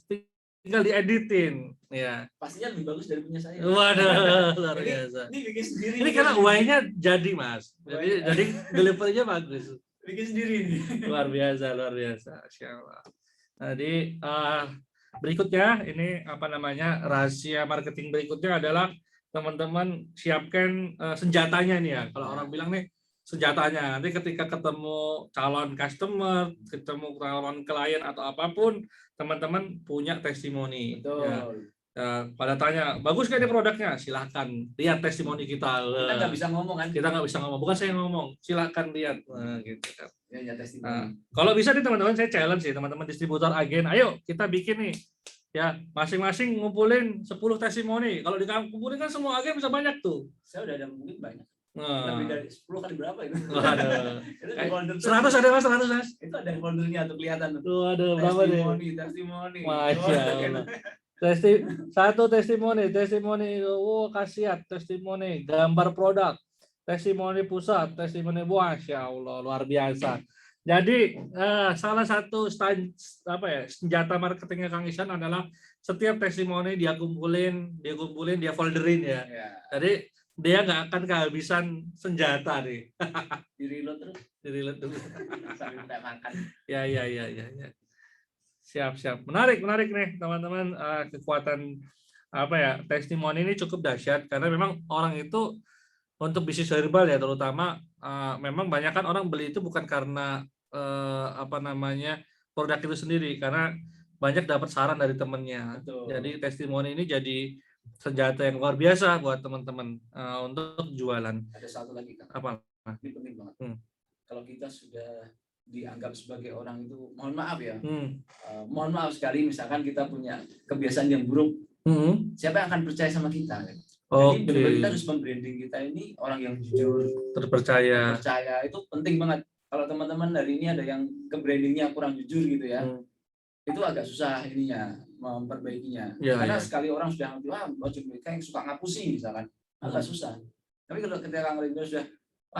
tinggal dieditin. Ya. Pastinya lebih bagus dari punya saya. Waduh, luar biasa. Ini bikin sendiri. Ini karena UI-nya jadi, Mas. Jadi delivery-nya bagus. Bikin sendiri nih. Luar biasa. Insyaallah. Jadi berikutnya ini apa namanya, rahasia marketing berikutnya adalah teman-teman siapkan senjatanya nih ya. Kalau orang bilang nih senjatanya, nanti ketika ketemu calon customer, ketemu calon klien atau apapun, teman-teman punya testimoni. Betul. Ya, pada tanya, bagus nggak ini produknya? Silahkan lihat testimoni kita. Kita nggak bisa ngomong kan? Kita nggak bisa ngomong, bukan saya ngomong. Silahkan lihat. Nah, gitu kan. Ya, testimoni. Kalau bisa nih teman-teman, saya challenge sih teman-teman distributor agen. Ayo kita bikin nih. Ya, masing-masing ngumpulin 10 testimoni. Kalau dikumpulin kan semua agen bisa banyak tuh. Saya udah ada mungkin banyak. Lebih dari 10 kali berapa itu? Waduh. 100 ada Mas, 100 Mas. Itu ada foldernya tuh kelihatan tuh. Waduh, berapa deh? Testimoni. Masya Allah. Satu testimoni, khasiat, testimoni, gambar produk, testimoni pusat, testimoni buah, Masya Allah, luar biasa. Jadi salah satu senjata marketingnya Kang Ihsan adalah setiap testimoni dia kumpulin, dia folderin ya. Jadi dia nggak akan kehabisan senjata nih. Di-reload terus. Sambil makan. Ya. Siap. Menarik nih teman-teman, kekuatan testimoni ini cukup dahsyat karena memang orang itu untuk bisnis herbal ya terutama memang banyak kan orang beli itu bukan karena produk itu sendiri, karena banyak dapat saran dari temennya. Jadi testimoni ini jadi senjata yang luar biasa buat teman-teman untuk jualan. Ada satu lagi Kang. Apa? Ini penting banget. Kalau kita sudah dianggap sebagai orang itu, mohon maaf ya, mohon maaf sekali, misalkan kita punya kebiasaan yang buruk, siapa yang akan percaya sama kita? Jadi benar-benar kita harus membranding kita ini orang yang jujur, terpercaya itu penting banget. Kalau teman-teman hari ini ada yang ke brandingnya kurang jujur gitu ya, itu agak susah ininya memperbaikinya. Karena sekali orang sudah ngerti, baju mereka yang suka ngapusi misalkan, agak susah. Tapi kalau ketika Kang Rindra sudah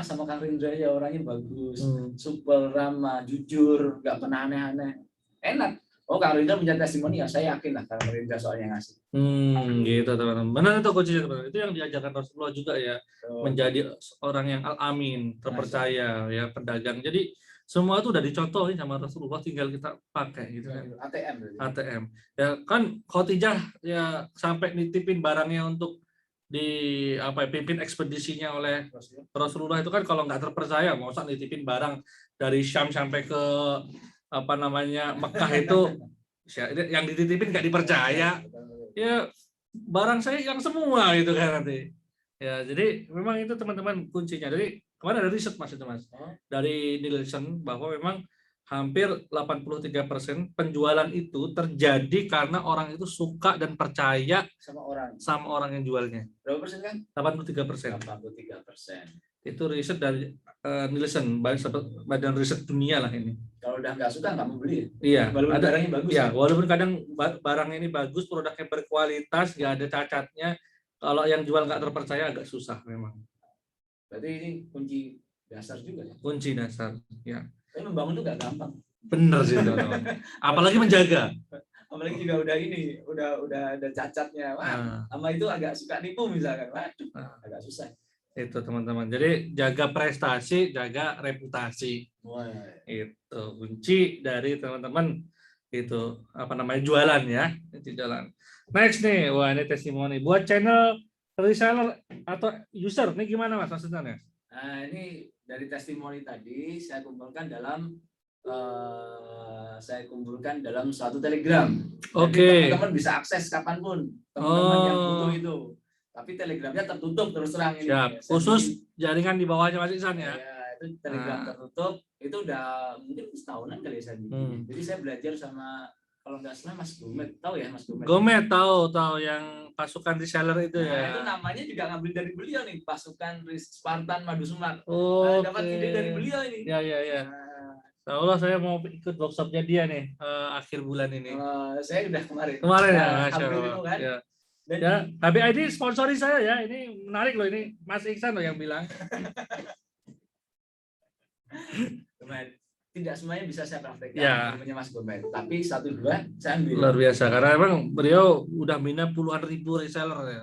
sama Kang Rindra ya orangnya bagus, super ramah, jujur, nggak pernah aneh-aneh, enak. Oh, Kang Rindra punya testimoni ya, saya yakin lah Kang Rindra soalnya ngasih. Gitu teman-teman. Benar itu kuncinya teman-teman. Itu yang diajarkan Rasulullah juga ya, menjadi orang yang al-amin, terpercaya ya, pedagang. Jadi semua itu udah dicontohin sama Rasulullah, tinggal kita pakai gitu kan. ATM berarti. ATM. Ya kan Khadijah ya sampai nitipin barangnya untuk pimpin ekspedisinya oleh Rasulullah itu kan, kalau nggak terpercaya mau usah nitipin barang dari Syam sampai ke Mekah itu yang dititipin nggak dipercaya. Ya barang saya yang semua gitu kan nanti. Ya, jadi memang itu teman-teman kuncinya. Jadi kemarin ada riset Mas itu Mas. Dari Nielsen bahwa memang hampir 83% penjualan itu terjadi karena orang itu suka dan percaya sama orang yang jualnya. Berapa persen kan? 83%. 83%. Itu riset dari Nielsen, badan riset dunia lah ini. Kalau udah nggak suka nggak mau beli. Iya. Walaupun barangnya bagus. Ya, walaupun kadang barangnya ini bagus, produknya berkualitas, nggak ada cacatnya. Kalau yang jual nggak terpercaya agak susah memang. Berarti ini kunci dasar juga ya? Kunci dasar, ya. Tapi membangun itu nggak gampang. Bener sih, teman-teman. Apalagi menjaga. Apalagi juga udah ada cacatnya. Wah, sama itu agak suka nipu misalkan. Waduh, agak susah. Itu teman-teman. Jadi jaga prestasi, jaga reputasi. Wah. Itu kunci dari teman-teman itu jualan ya, itu jalan. Next nih, wah ini testimoni buat channel reseller atau user nih, gimana Mas maksudnya? Nah, ini dari testimoni tadi saya kumpulkan dalam suatu Telegram. Oke. Teman-teman bisa akses kapanpun, teman-teman yang butuh itu. Tapi Telegramnya tertutup terus terang ini. Siap. Khusus jaringan di bawahnya Mas Iksan ya. Ya, itu Telegram tertutup. Itu udah mungkin setahunan kali ya saya bikin. Jadi saya belajar sama, kalau nggak salah Mas Gomet, tahu ya Mas Gomet? Gomet tahu yang pasukan reseller itu ya. Itu namanya juga ngambil dari beliau nih, pasukan Spartan Madu Sumak. Oh, dapat ide dari beliau ini. Ya. Allah, saya mau ikut workshopnya dia nih akhir bulan ini. Saya udah kemarin. Kemarin ya, Masya Allah. Kan? Ya. Ya, HBID sponsori saya ya. Ini menarik loh, ini Mas Iksan loh yang bilang. Tidak semuanya bisa saya praktekkan, ya. Namanya Mas Gomet. Tapi 1-2 saya ambil. Luar biasa, karena emang beliau udah bina puluhan ribu reseller ya.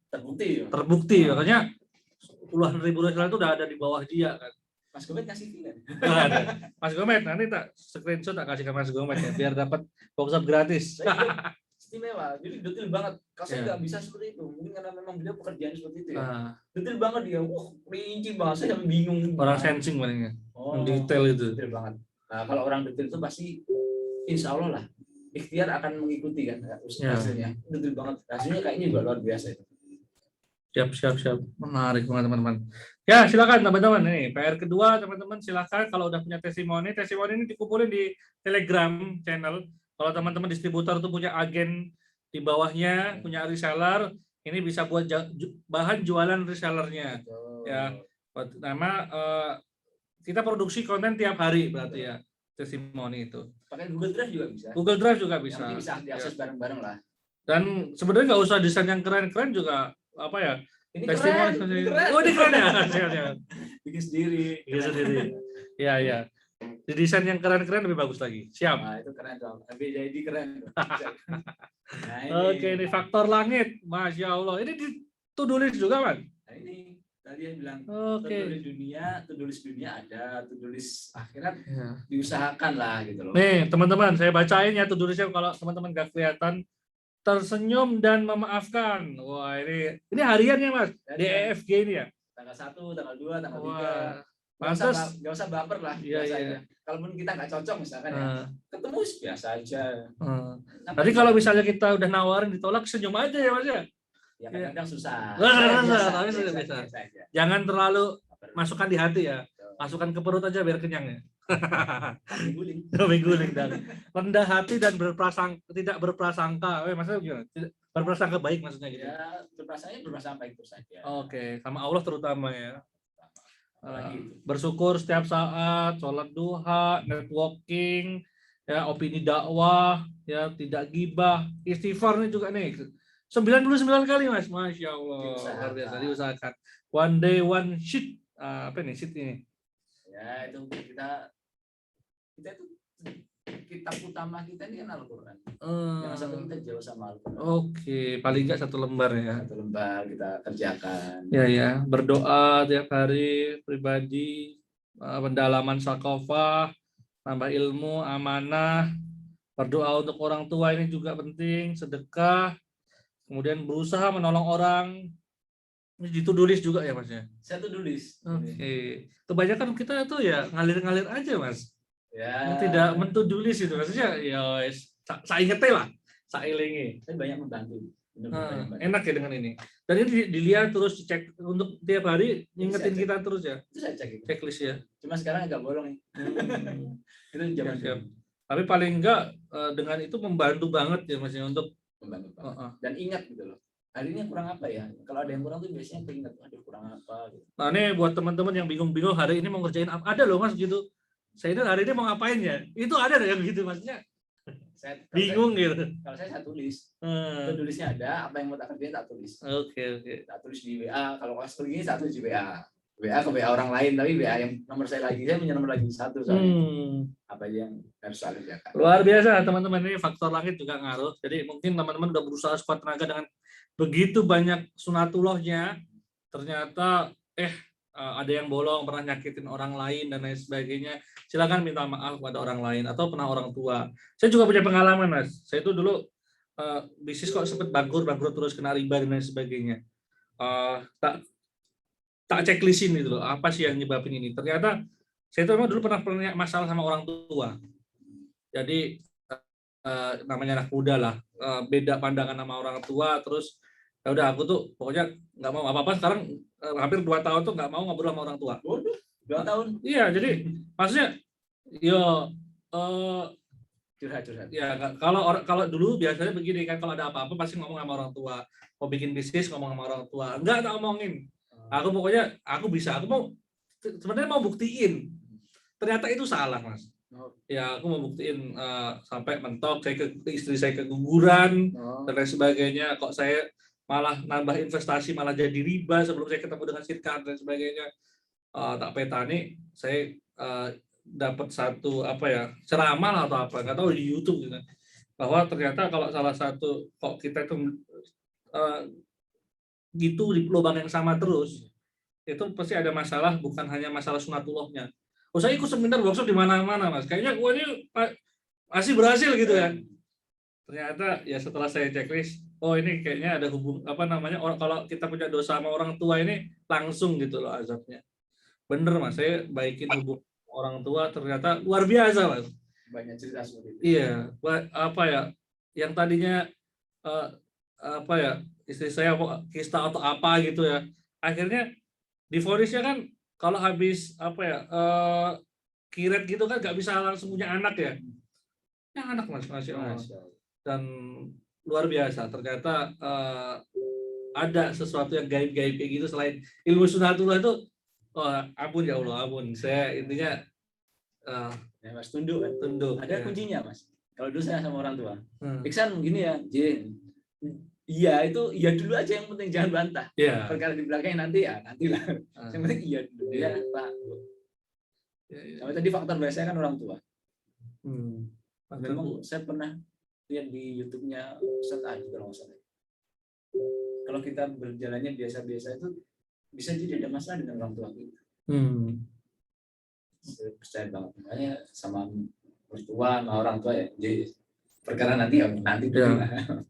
Terbukti. Terbukti, makanya puluhan ribu reseller itu udah ada di bawah dia kan. Mas Gomet ngasih fee kan? Mas Gomet, nanti tak screenshot tak kasih ke Mas Gomet ya, biar dapat workshop gratis. Istimewa, jadi detail banget. Kalau saya nggak bisa seperti itu, mungkin karena memang beliau pekerjaan seperti itu ya. Detail banget dia, rinci banget, saya sampai bingung. Orang sensing palingnya, detail itu. Detail banget. Nah, kalau orang detail itu pasti, insya Allah lah, ikhtiar akan mengikuti kan hasilnya. Detail banget, hasilnya kayaknya juga luar biasa itu. Siap. Menarik banget teman-teman. Ya silakan teman-teman, nih PR kedua teman-teman, silakan kalau udah punya testimoni ini dikumpulin di Telegram channel. Kalau teman-teman distributor itu punya agen di bawahnya, punya reseller, ini bisa buat bahan jualan resellernya. Ya, nama kita produksi konten tiap hari berarti ya, testimoni itu. Pakai Google Drive juga bisa. Google Drive juga bisa. Yang bisa diakses bareng-bareng lah. Dan sebenarnya nggak usah desain yang keren-keren juga, apa ya? Ini testimoni keren. Oh, ini keren ya. Bikin sendiri. Iya. Desain yang keren-keren lebih bagus lagi. Siap. Nah, itu keren dong. jadi keren. Oke, ini faktor langit. Masya Allah. Ini di to-do list juga, Man? Nah, ini tadi yang bilang to-do list dunia ada, to-do list akhirat diusahakan lah gitu loh. Nih, teman-teman, saya bacain ya to-do listnya kalau teman-teman nggak kelihatan. Tersenyum dan memaafkan. Wah, ini hariannya, Mas. DEFG ini ya. Tanggal 1, tanggal 2, tanggal 3. Nggak usah baper lah. Iya. Kalaupun kita nggak cocok misalkan ya, ketemu biasa aja. Tadi kalau misalnya kita udah nawarin ditolak, senyum aja ya Mas ya. Ya kadang-kadang susah. Biasa. Jangan terlalu masukkan di hati ya. Masukkan ke perut aja biar kenyang ya. Guling dan rendah hati dan tidak berprasangka. Maksudnya gimana? Berprasangka baik maksudnya gitu. Ya, berprasangka baik terus saja. Oke, sama Allah terutama ya. Bersyukur setiap saat, sholat duha, networking, ya opini dakwah, ya tidak gibah, istighfar ini juga nih 99 kali Mas, Masya Allah, luar biasa diusahakan. One day one sheet, apa nih sheet ini? Ya itu kita itu kitab utama kita ini kan Al-Quran. Jangan sampai kita jauh sama Al-Quran. Oke, paling nggak 1 lembar ya. 1 lembar kita kerjakan. Ya, berdoa tiap hari pribadi. pendalaman sakofah, nambah ilmu, amanah, berdoa untuk orang tua ini juga penting, sedekah, kemudian berusaha menolong orang. Ini to-do list juga ya Mas ya? Saya to-do list. Oke. Kebanyakan kita tuh ya ngalir-ngalir aja Mas. Ya. Tidak men-to-do list itu maksudnya ya saya ingetnya lah, saya ilingi. Saya banyak membantu. Enak ya dengan ini. Dan ini dilihat terus cek untuk tiap hari ngingetin kita terus ya. Itu saya cek. Checklist ya. Cuma sekarang agak bolong ya. Itu zaman Siap. Tapi paling enggak dengan itu membantu banget ya Mas ya untuk membantu. Dan ingat gitu loh. Hari ini kurang apa ya? Kalau ada yang kurang tuh biasanya keinget, aduh kurang apa gitu. Nah ini buat teman-teman yang bingung-bingung hari ini mau ngerjain apa, ada loh Mas gitu. Saya ini hari ini mau ngapain ya? Itu ada yang gitu maksudnya. Bingung gitu. Kalau saya tulis. Tulisnya ada, apa yang mau tak kerjain tak tulis. Oke. Tak tulis di WA. Kalau kelas begini saya tulis di WA. WA ke WA orang lain, tapi WA yang nomor saya lagi, saya punya nomor lagi satu soalnya. Apa aja yang harus saya kerjakan. Luar biasa teman-teman, ini faktor langit juga ngaruh. Jadi mungkin teman-teman udah berusaha sekuat tenaga dengan begitu banyak sunatullahnya, ternyata ada yang bolong, pernah nyakitin orang lain dan lain sebagainya. Silakan minta maaf pada orang lain atau pernah orang tua. Saya juga punya pengalaman Mas. Saya itu dulu bisnis kok sempat bangkrut terus kena riba dan lain sebagainya. Tak checklistin gitu loh. Apa sih yang nyebabin ini? Ternyata saya itu memang dulu pernah punya masalah sama orang tua. Jadi namanya anak muda lah, beda pandangan sama orang tua, terus ya udah aku tuh pokoknya nggak mau apa-apa. Sekarang hampir 2 tahun tuh nggak mau ngobrol sama orang tua. 2 tahun? Iya, jadi maksudnya curhat. Ya kalau dulu biasanya begini kan, kalau ada apa-apa pasti ngomong sama orang tua. Mau bikin bisnis ngomong sama orang tua. Enggak tak omongin. Aku pokoknya aku mau sebenarnya mau buktiin. Ternyata itu salah Mas. Ya aku mau buktiin sampai mentok saya ke istri saya keguguran dan lain sebagainya. Kok saya malah nambah investasi malah jadi riba sebelum saya ketemu dengan Sirkan dan sebagainya. Tak petani saya dapat satu ceramah atau apa nggak tahu di YouTube gitu, bahwa ternyata kalau salah satu kok kita itu gitu di lubang yang sama terus, itu pasti ada masalah, bukan hanya masalah sunatullahnya. Saya ikut seminar workshop di mana-mana Mas, kayaknya gua ini masih berhasil gitu kan. Ternyata ya setelah saya checklist, ini kayaknya ada kalau kita punya dosa sama orang tua ini langsung gitu loh azabnya. Bener Mas, saya baikin hubungan orang tua ternyata luar biasa Mas. Banyak cerita seperti itu. Iya, yang tadinya istri saya kista atau apa gitu ya, akhirnya divonisnya kan kalau habis kiret gitu kan nggak bisa langsung punya anak ya. Yang anak Mas, Masya Allah. Dan luar biasa ternyata ada sesuatu yang gaib-gaib kayak gitu selain ilmu sunatullah itu. Ampun ya Allah, ampun. Saya intinya Mas tunduk kan? Tunduk. Ada kuncinya Mas. Kalau dulu saya sama orang tua, Iksan gini ya, iya itu iya dulu aja yang penting, jangan bantah. Yeah. Perkara di belakangnya nanti lah. Yang penting iya dulu. Ya Pak. Sama tadi faktor biasanya kan orang tua. Memang saya pernah lihat di YouTube-nya Ustaz Aji kalau nggak salah. Kalau kita berjalannya biasa-biasa itu bisa jadi ada masalah dengan orang tua kita. Saya percaya banget, makanya sama mertua, sama orang tua ya. Jadi perkara nanti ya.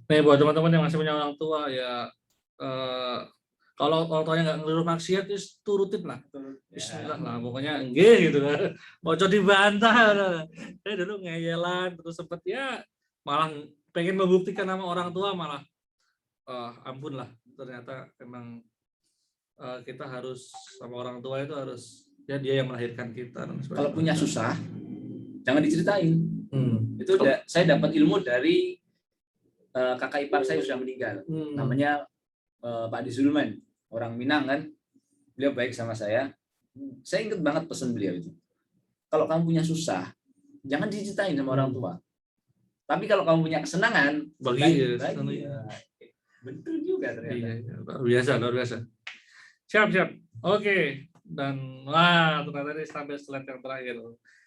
Nih buat teman-teman yang masih punya orang tua ya, kalau orang tuanya nggak ngeliru maksiat, turutin lah. Bismillah lah, pokoknya enggak gitu kan. Ojo dibantah. Saya dulu ngeyelan terus sempet ya malah pengen membuktikan sama orang tua, malah ampun lah. Ternyata emang kita harus sama orang tua itu harus ya dia yang melahirkan kita. Kalau punya susah jangan diceritain. Itu saya dapat ilmu dari kakak ipar saya sudah meninggal. Namanya Pak Adi Zulman, orang Minang kan. Beliau baik sama saya. Saya ingat banget pesan beliau itu. Kalau kamu punya susah jangan diceritain sama orang tua. Tapi kalau kamu punya kesenangan bagi. Betul juga ternyata. Iya, luar biasa. Siap. Oke. Dan ternyata ini sampai slide yang terakhir.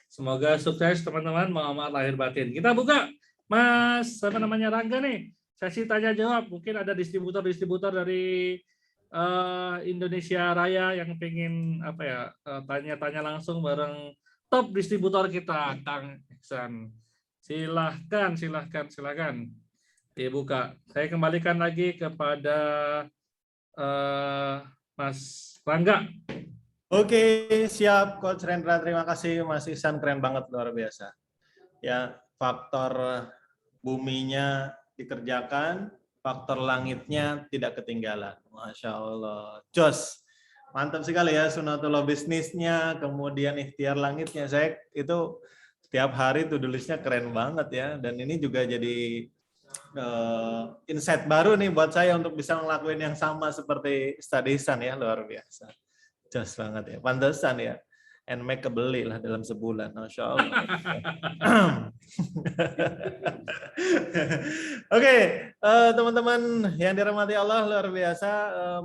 Semoga sukses teman-teman, Muhammad lahir batin. Kita buka Mas Rangga nih. Sesi tanya jawab. Mungkin ada distributor dari Indonesia Raya yang pengen tanya-tanya langsung bareng top distributor kita, Kang Iksan. Silahkan. Dibuka. Saya kembalikan lagi kepada Mas Rangga. Oke, siap Coach Rendra. Terima kasih Mas Ihsan, keren banget, luar biasa. Ya, faktor buminya dikerjakan, faktor langitnya tidak ketinggalan. Masya Allah. Jos, mantap sekali ya Sunatullah bisnisnya, kemudian ikhtiar langitnya. Saya itu setiap hari tuh tulisnya keren banget ya. Dan ini juga jadi insight baru nih buat saya untuk bisa ngelakuin yang sama seperti Ustadz Ihsan ya, luar biasa. Jos banget ya, pantesan ya. NMAX kebeli lah dalam sebulan, Masya Allah. Oke, teman-teman yang dirahmati Allah, luar biasa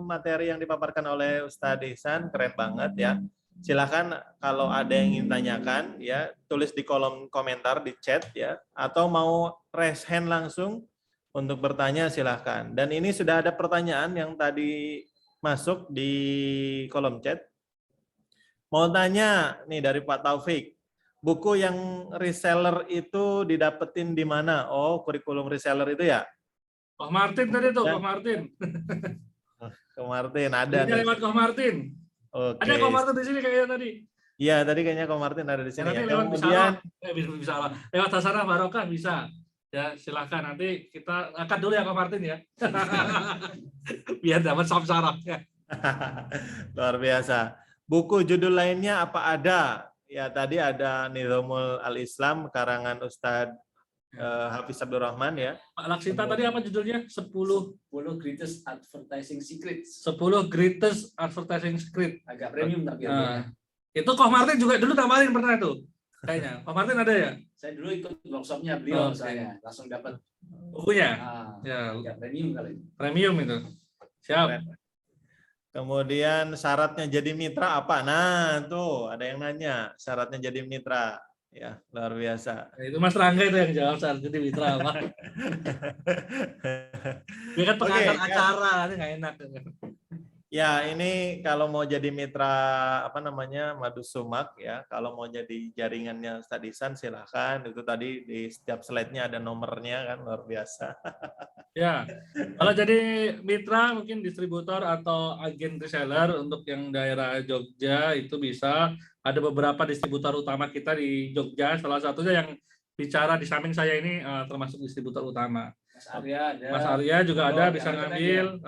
materi yang dipaparkan oleh Ustadz Ihsan, keren banget ya. Silahkan kalau ada yang ingin tanyakan ya, tulis di kolom komentar di chat ya, atau mau raise hand langsung untuk bertanya silahkan. Dan ini sudah ada pertanyaan yang tadi masuk di kolom chat. Mau tanya nih dari Pak Taufik, buku yang reseller itu didapetin di mana? Oh, kurikulum reseller itu ya? Koh Martin tadi tuh, Koh Martin. Koh Martin ada. Ini lewat Koh Martin. Oke. Ada Koh Martin di sini kayaknya tadi. Iya, tadi kayaknya Koh Martin ada di sini. Nanti ya. lewat Kemudian bisa lewat Hasanah Barokah bisa. Ya, silakan nanti kita angkat dulu ya Koh Martin ya. Biar dapat samsara ya. Luar biasa. Buku judul lainnya apa ada? Ya tadi ada Nizamul Al-Islam karangan Ustadz Hafiz Abdul Rahman ya. Pak Laksita tadi apa judulnya? 10 Greatest Advertising Secrets. 10 Greatest Advertising Secrets. Agak premium tapi itu Koh Martin juga dulu tawarin pernah tuh. Kayaknya. Koh Martin ada ya? Saya dulu ikut workshopnya beliau, saya langsung dapat bukunya. Ya, agak premium kali. Premium itu. Siap. Kemudian syaratnya jadi mitra apa? Nah, tuh ada yang nanya syaratnya jadi mitra. Ya, luar biasa. Nah, itu Mas Rangga itu yang jawab syarat jadi mitra apa. Dia kan pengantar acara, ini nggak enak. Ya, ini kalau mau jadi mitra Madu Sumak ya, kalau mau jadi jaringannya Ustadz Ihsan silahkan. Itu tadi di setiap slide-nya ada nomornya kan, luar biasa. Ya, kalau jadi mitra mungkin distributor atau agen reseller untuk yang daerah Jogja itu bisa. Ada beberapa distributor utama kita di Jogja, salah satunya yang bicara di samping saya ini termasuk distributor utama. Mas Arya ada. Mas Arya juga ada, bisa ngambil.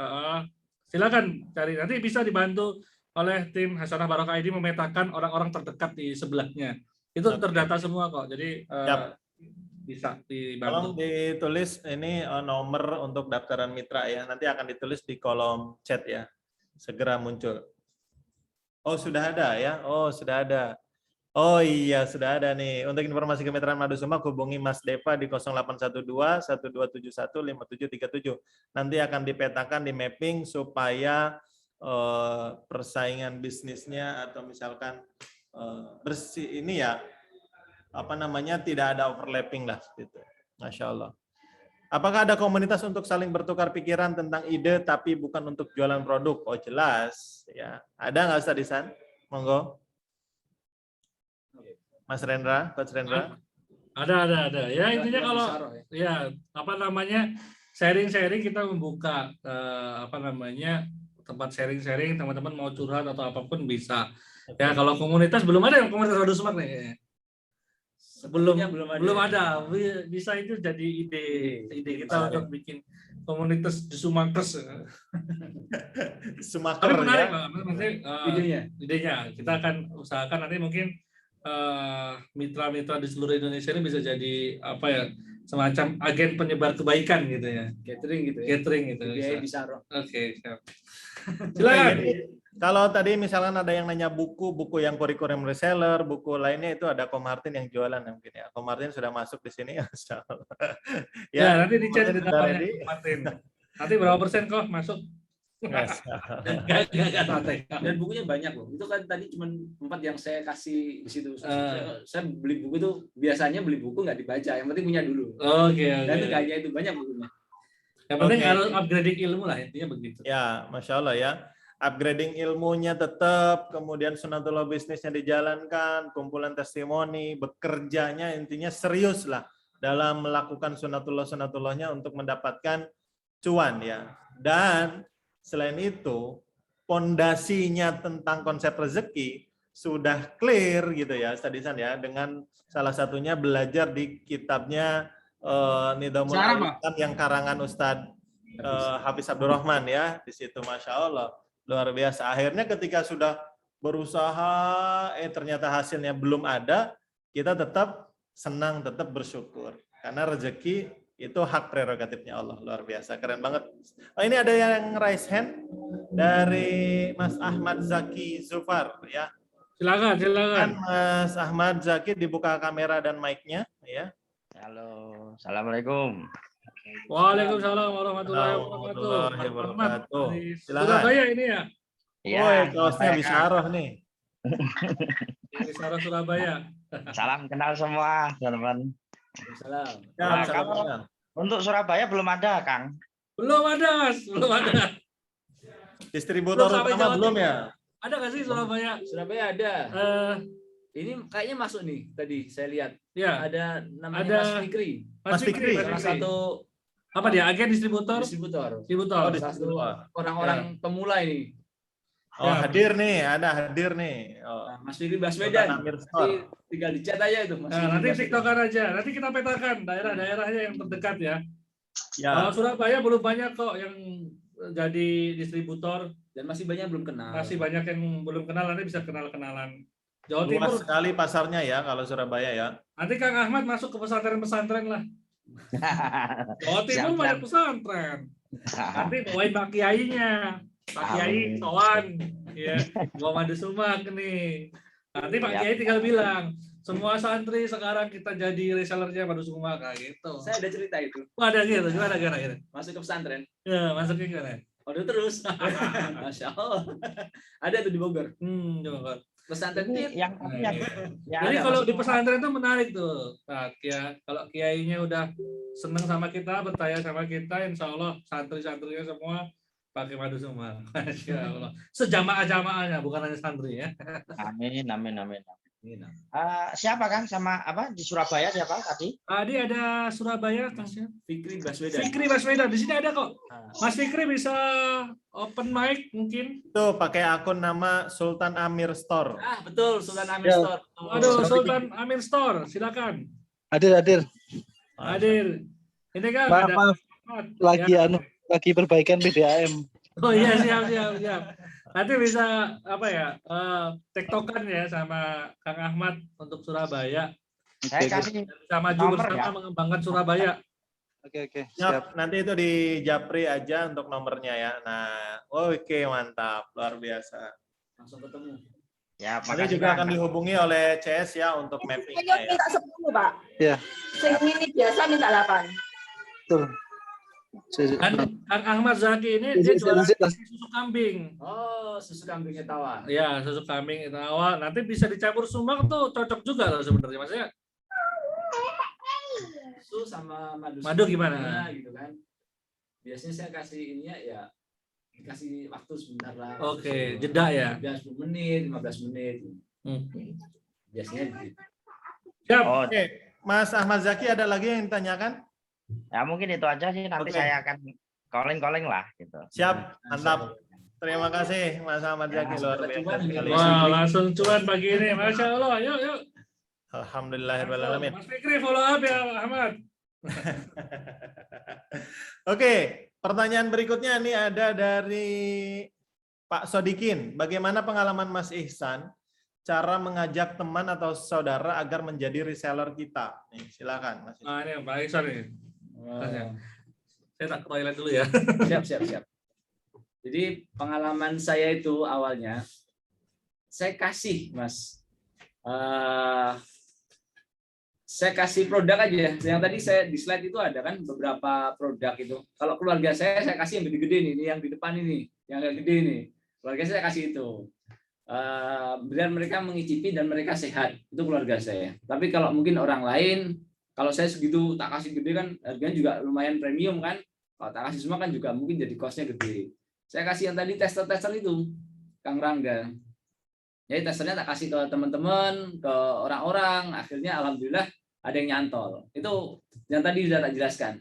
Silakan cari, nanti bisa dibantu oleh tim Hasanah Barokah ini memetakan orang-orang terdekat di sebelahnya. Itu terdata semua kok, jadi bisa dibantu. Tolong ditulis ini nomor untuk daftaran mitra ya, nanti akan ditulis di kolom chat ya, segera muncul. Oh sudah ada ya, oh sudah ada. Oh iya sudah ada nih. Untuk informasi kemitraan Madu Sumak hubungi Mas Deva di 0812-1271-5737. Nanti akan dipetakan di mapping supaya persaingan bisnisnya atau misalkan bersih ini ya tidak ada overlapping lah gitu. Masya Allah. Apakah ada komunitas untuk saling bertukar pikiran tentang ide tapi bukan untuk jualan produk? Oh jelas ya. Ada nggak Ustadz Ihsan? Monggo. Mas Rendra, Coach Rendra. Ada. Ya intinya kalau sharing-sharing kita membuka tempat sharing-sharing, teman-teman mau curhat atau apapun bisa. Ya kalau komunitas belum ada yang komunitas Madu Sumak nih. Belum ada. Bisa itu jadi ide kita untuk bikin komunitas di Sumakers. Sumaker tapi menarik ya. Idenya. Kita akan usahakan nanti mungkin mitra-mitra di seluruh Indonesia ini bisa jadi semacam agen penyebar kebaikan gitu ya. Catering gitu. Bisa. Oke, siap. Silakan. Kalau tadi misalkan ada yang nanya buku yang kurikulum reseller, buku lainnya itu ada Koh Martin yang jualan mungkin ya. Koh Martin sudah masuk di sini ya. Ya, nanti dicek di depannya Koh Martin. Nanti berapa persen kok masuk? Dan bukunya banyak loh. Itu kan tadi cuma 4 yang saya kasih di situ. Saya beli buku tuh biasanya beli buku nggak dibaca, yang penting punya dulu. Oke. Dan itu nggak hanya itu, banyak bukunya. Yang penting Oke. harus upgrading ilmu lah, intinya begitu. Ya, Masya Allah ya. Upgrading ilmunya tetap, kemudian sunatullah bisnisnya dijalankan, kumpulan testimoni, bekerjanya intinya serius lah dalam melakukan sunatullahnya untuk mendapatkan cuan ya. Dan selain itu, pondasinya tentang konsep rezeki sudah clear gitu ya, Ustaz Ihsan ya, dengan salah satunya belajar di kitabnya Nidhamul Aukad yang karangan Ustadz Hafiz Abdurrahman ya, di situ Masya Allah luar biasa. Akhirnya ketika sudah berusaha, ternyata hasilnya belum ada, kita tetap senang, tetap bersyukur karena rezeki itu hak prerogatifnya Allah, luar biasa, keren banget. Oh, ini ada yang raise hand dari Mas Ahmad Zaki Zufar ya. Silakan. Mas Ahmad Zaki dibuka kamera dan mic-nya ya. Halo, assalamualaikum. Waalaikumsalam warahmatullahi wabarakatuh. Silakan. Surabaya ini ya? Woi, kaosnya Bisharoh nih. Bisharoh Surabaya. Salam kenal semua, teman-teman. Salam. Salam. Untuk Surabaya belum ada, Kang. Belum ada, Mas. Belum ada. Distributor utama belum ya? Ada nggak sih Surabaya? Surabaya ada. Ini kayaknya masuk nih tadi saya lihat. Ya. Ada namanya Mas Fikri. Mas Fikri. Salah satu apa dia? Agen distributor? Distributor. Oh, Salah satu orang-orang pemula ini. Oh, hadir nih, ada hadir nih. Oh. Nah, Mas Fikri Baswedan. Amir Nanti tinggal dicat aja itu Mas. Nah, nanti tiktokan aja. Nanti kita petakan daerah-daerahnya yang terdekat ya. Ya. Kalau Surabaya belum banyak kok yang jadi distributor, Dan masih banyak belum kenal. masih banyak yang belum kenal, nanti bisa kenal-kenalan. Jawa Luas Timur, sekali pasarnya ya kalau Surabaya ya. nanti Kang Ahmad masuk ke pesantren-pesantren lah. Jawa Timur Siap, banyak pesantren. Nanti bawain Pak Kiainya. Pak Kiai sowan, ya, bawa madu sumak nih. Nanti Pak Siap. Kiai tinggal bilang, semua santri sekarang kita jadi resellernya madu sumak kayak gitu. Saya ada cerita itu. Wah, ada gitu, gimana? Masuk ke pesantren. Ya, masuknya gimana? Order terus. Masya Allah. Ada tuh di Bogor. Coba. Pesantren Ini itu yang Jadi kalau di pesantren itu menarik tuh. Nah, kalau kiainya udah seneng sama kita, percaya sama kita, insya Allah santri-santrinya semua pakai madu sumak. Masya Allah. Sejamaah-jamaahnya, bukan hanya santri ya. Amin. Siapa Kang sama apa di Surabaya siapa tadi? Tadi ada Surabaya, Fikri Baswedan. Fikri Baswedan. Di sini ada kok. Mas Fikri bisa open mic mungkin. Itu pakai akun nama Sultan Amir Store. Ah, betul, Sultan Amir Ya. Store. Aduh, Sultan Amir Store, silakan. Hadir. Hadir. Ini kan Maaf, lagi Ya. lagi perbaikan PDAM. Oh iya, siap. Nanti bisa apa ya? Tektokan ya sama Kang Ahmad untuk Surabaya. Saya kasih Bisa maju nomor bersama ya. mengembangkan Surabaya. Oke. Siap. Nanti itu di Japri aja untuk nomornya ya. Nah, oke, mantap, luar biasa. Langsung ketemu. Ya, Nanti makasih juga Kang. akan dihubungi oleh CS ya untuk mappingnya ya. Minta 10, Pak. Ya. Sing mini biasa minta 8. Betul. Dan Kang Ahmad Zaki ini dia jualan susu kambing. Oh, susu kambingnya tawar. Ya, susu kambing itu awal. Nanti bisa dicampur sumak tuh cocok juga loh sebenarnya. Maksudnya Susu sama madu. Madu gimana? Nah, gitu kan. Biasanya saya kasih ininya ya dikasih waktu sebentar lah. oke, jeda ya. 10 menit, 15 menit. Hmm. Biasanya gitu. Siap. Oh, Oke, Mas Ahmad Zaki ada lagi yang ditanyakan? ya mungkin itu aja sih, nanti Oke. saya akan calling lah gitu. Siap, mantap. Terima kasih Mas Ahmad Ya, Zaki, luar biasa sekali. Wah, langsung cuan pagi ini. Masya Allah. Yuk. Alhamdulillahirrahmanirrahim. Mas Fikri follow up ya, Ahmad. Oke, pertanyaan berikutnya ini ada dari Pak Sodikin. Bagaimana pengalaman Mas Ihsan cara mengajak teman atau saudara agar menjadi reseller kita? Nih, silakan Mas Ihsan. Nah, ini Pak Iksan nih. Saya tak ke toilet dulu ya. Siap. Jadi pengalaman saya itu awalnya saya kasih Mas, saya kasih produk aja. Yang tadi saya di slide itu ada kan beberapa produk itu. Kalau keluarga saya kasih yang gede-gede nih, ini yang di depan ini, yang agak gede nih. Keluarga saya kasih itu. Biar mereka mengicipi dan mereka sehat. Itu keluarga saya. Tapi kalau mungkin orang lain, kalau saya segitu tak kasih gede kan harganya juga lumayan premium kan. Kalau tak kasih semua kan juga mungkin jadi cost-nya gede. Saya kasih yang tadi tester-tester itu, Kang Rangga. Jadi testernya tak kasih ke teman-teman, ke orang-orang, akhirnya alhamdulillah ada yang nyantol. Itu yang tadi sudah tak jelaskan.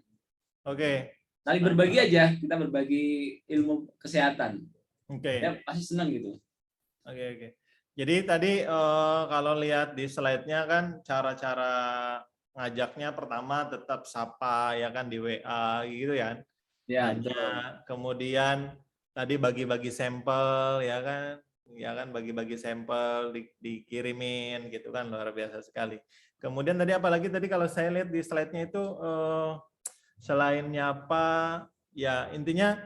Oke. Saling berbagi aja, kita berbagi ilmu kesehatan. Oke. Ya pasti senang gitu. Oke. Jadi tadi kalau lihat di slide-nya kan cara-cara ngajaknya pertama tetap sapa ya kan di WA gitu ya. Ya, kemudian tadi bagi-bagi sampel ya kan bagi-bagi sampel dikirimin gitu kan, luar biasa sekali. Kemudian tadi apalagi tadi kalau saya lihat di slide-nya itu selain nyapa ya intinya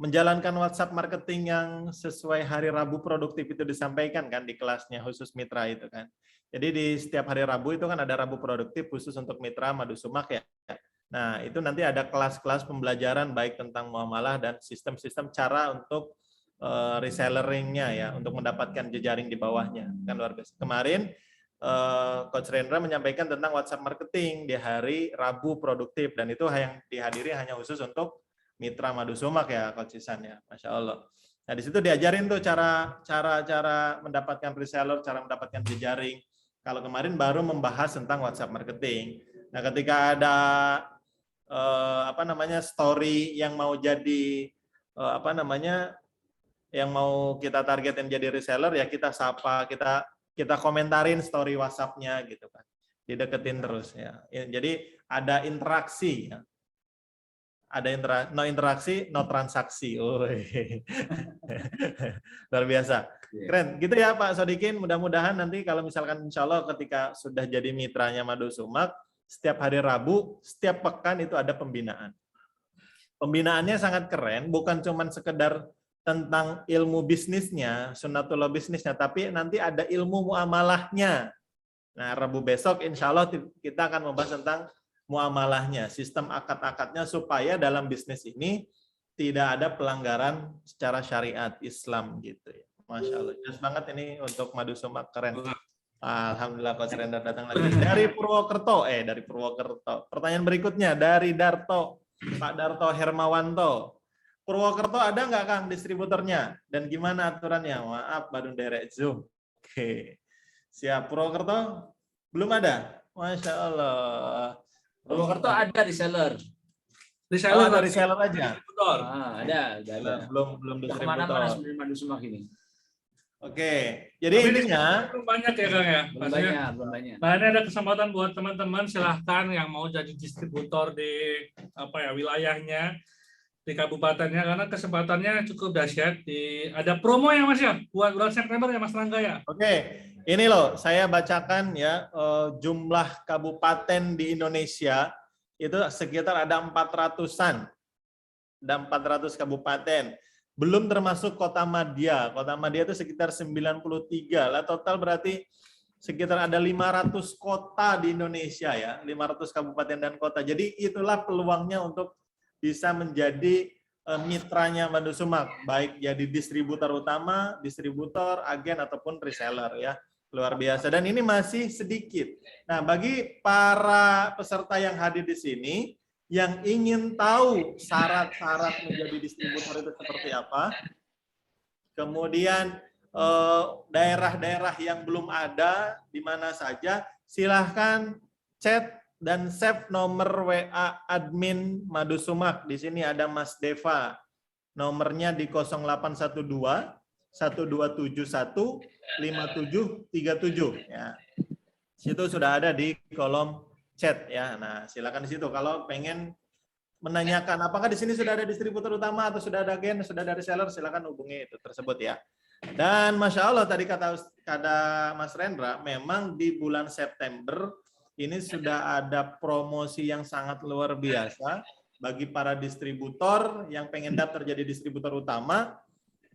menjalankan WhatsApp marketing yang sesuai hari Rabu produktif itu disampaikan kan di kelasnya khusus mitra itu kan. Jadi di setiap hari Rabu itu kan ada Rabu produktif khusus untuk mitra Madu Sumak ya. Nah, itu nanti ada kelas-kelas pembelajaran baik tentang muamalah dan sistem-sistem cara untuk reselleringnya ya, untuk mendapatkan jejaring di bawahnya. Kan luar biasa. Kemarin Coach Rendra menyampaikan tentang WhatsApp marketing di hari Rabu produktif dan itu yang dihadiri hanya khusus untuk mitra Madu Sumak ya Coach Isan ya. Masya Allah. Nah, di situ diajarin tuh cara mendapatkan reseller, cara mendapatkan jejaring. Kalau kemarin baru membahas tentang WhatsApp marketing. Nah, ketika ada story yang mau jadi yang mau kita targetin jadi reseller ya kita sapa, kita komentarin story WhatsApp-nya gitu kan. Dideketin terus ya. Jadi ada interaksi ya. Ada no interaksi, no transaksi. Luar biasa. Keren. Gitu ya Pak Sodikin. Mudah-mudahan nanti kalau misalkan insya Allah ketika sudah jadi mitranya Madu Sumak, setiap hari Rabu, setiap pekan itu ada pembinaan. Pembinaannya sangat keren, bukan cuma sekedar tentang ilmu bisnisnya, sunnatullah bisnisnya, tapi nanti ada ilmu muamalahnya. Nah, Rabu besok insya Allah kita akan membahas tentang muamalahnya, sistem akad-akadnya supaya dalam bisnis ini tidak ada pelanggaran secara syariat Islam gitu ya. Masya Allah, jelas banget ini untuk Madu Sumak, keren. Alhamdulillah Coach Rendra datang lagi dari Purwokerto. Dari Purwokerto. Pertanyaan berikutnya dari Darto, Pak Darto Hermawanto. Purwokerto ada nggak Kang distributornya dan gimana aturannya? Maaf baru direct Zoom. Oke, siap. Purwokerto belum ada. Masya Allah. Purwokerto ada reseller. Reseller dari reseller aja. Ada. Belum distributor. Kemana-mana sebenarnya Madu Sumak ini. Oke, jadi intinya belum banyak ya Kang ya. Belum banyak. Nah, ini ada kesempatan buat teman-teman silahkan yang mau jadi distributor di wilayahnya, di kabupatennya, karena kesempatannya cukup dahsyat. Ada promo ya Mas ya buat bulan September ya Mas Rangga ya. Oke, ini loh saya bacakan ya jumlah kabupaten di Indonesia itu sekitar ada 400-an. Ada 400 kabupaten. Belum termasuk Kota Madya. Kota Madya itu sekitar 93. Lah total berarti sekitar ada 500 kota di Indonesia ya, 500 kabupaten dan kota. Jadi itulah peluangnya untuk bisa menjadi mitranya Madu Sumak, baik jadi distributor utama, distributor, agen ataupun reseller ya. Luar biasa dan ini masih sedikit. Nah, bagi para peserta yang hadir di sini yang ingin tahu syarat-syarat menjadi distributor itu seperti apa, kemudian daerah-daerah yang belum ada di mana saja, silahkan chat dan save nomor WA admin Madu Sumak. Di sini ada Mas Deva, nomornya di 0812 1271 5737 ya. Situ sudah ada di kolom chat ya. Nah, silakan di situ kalau pengen menanyakan apakah di sini sudah ada distributor utama atau sudah ada agen, sudah ada reseller, silakan hubungi itu tersebut ya. Dan Masya Allah tadi kata Mas Rendra, memang di bulan September ini sudah ada promosi yang sangat luar biasa bagi para distributor yang pengen daftar jadi distributor utama.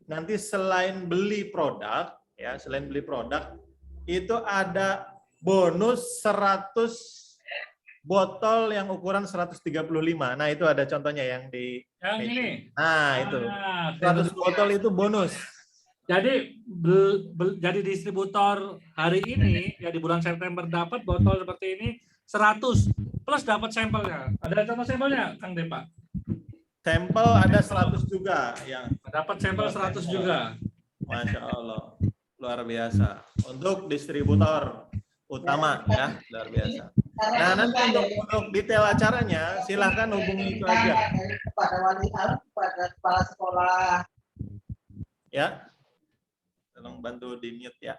Nanti selain beli produk ya, selain beli produk itu ada bonus 100 botol yang ukuran 135. Nah, itu ada contohnya yang di ini. Nah, itu. 100 botol itu bonus. Jadi jadi distributor hari ini ya di bulan September dapat botol seperti ini 100 plus dapat sampelnya. Ada contoh sampelnya Kang Depa? Sampel ada 100 juga yang Dapat sampel 100 juga. Masya Allah, luar biasa. Untuk distributor utama ya, luar biasa. Nah, nanti untuk detail acaranya silahkan hubungi itu aja. Kepada wali alam, kepada kepala sekolah. Ya, tolong bantu di mute ya.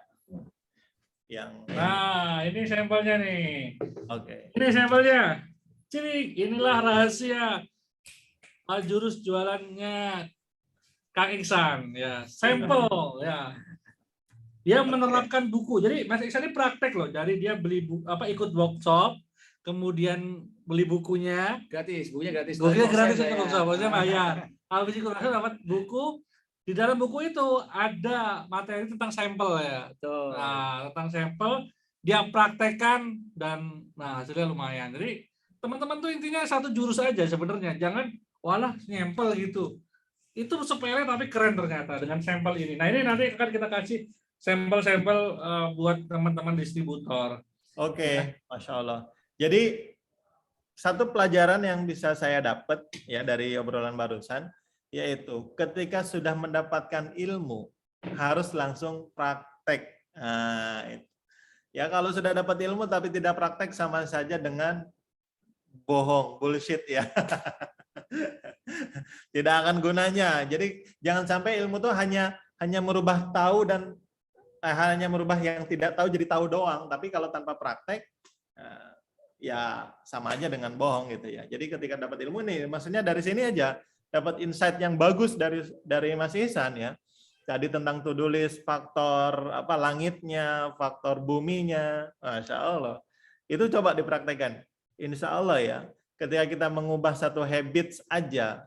Nah, ini sampelnya nih. Oke. Ini sampelnya. Ciri, inilah rahasia jurus jualannya Kang Iksan ya. Sampel ya. Dia menerapkan buku. Jadi Mas Iksan ini praktek loh. Jadi dia beli ikut workshop, kemudian beli bukunya. Gratis, bukunya gratis. Bukunya gratis untuk workshop, maksudnya bayar. Habis ikut workshop dapat buku. Di dalam buku itu ada materi tentang sampel ya. Tuh. Nah, tentang sampel dia praktekkan dan hasilnya lumayan. Jadi teman-teman tuh intinya satu jurus aja sebenarnya. Jangan walah sampel gitu. Itu sepele tapi keren ternyata dengan sampel ini. Nah, ini nanti akan kita kasih sampel-sampel buat teman-teman distributor. Oke, Masya Allah. Jadi satu pelajaran yang bisa saya dapat ya dari obrolan barusan, yaitu ketika sudah mendapatkan ilmu harus langsung praktek. Nah, ya kalau sudah dapat ilmu tapi tidak praktek sama saja dengan bohong, bullshit ya. Tidak akan gunanya. Jadi jangan sampai ilmu itu hanya merubah tahu dan hanya merubah yang tidak tahu jadi tahu doang. Tapi kalau tanpa praktek ya sama aja dengan bohong gitu ya. Jadi ketika dapat ilmu nih, maksudnya dari sini aja dapat insight yang bagus dari Mas Ihsan ya. Tadi tentang to-do list, faktor langitnya, faktor buminya, Masya Allah. Itu coba dipraktekkan. Insya Allah ya, ketika kita mengubah satu habits aja,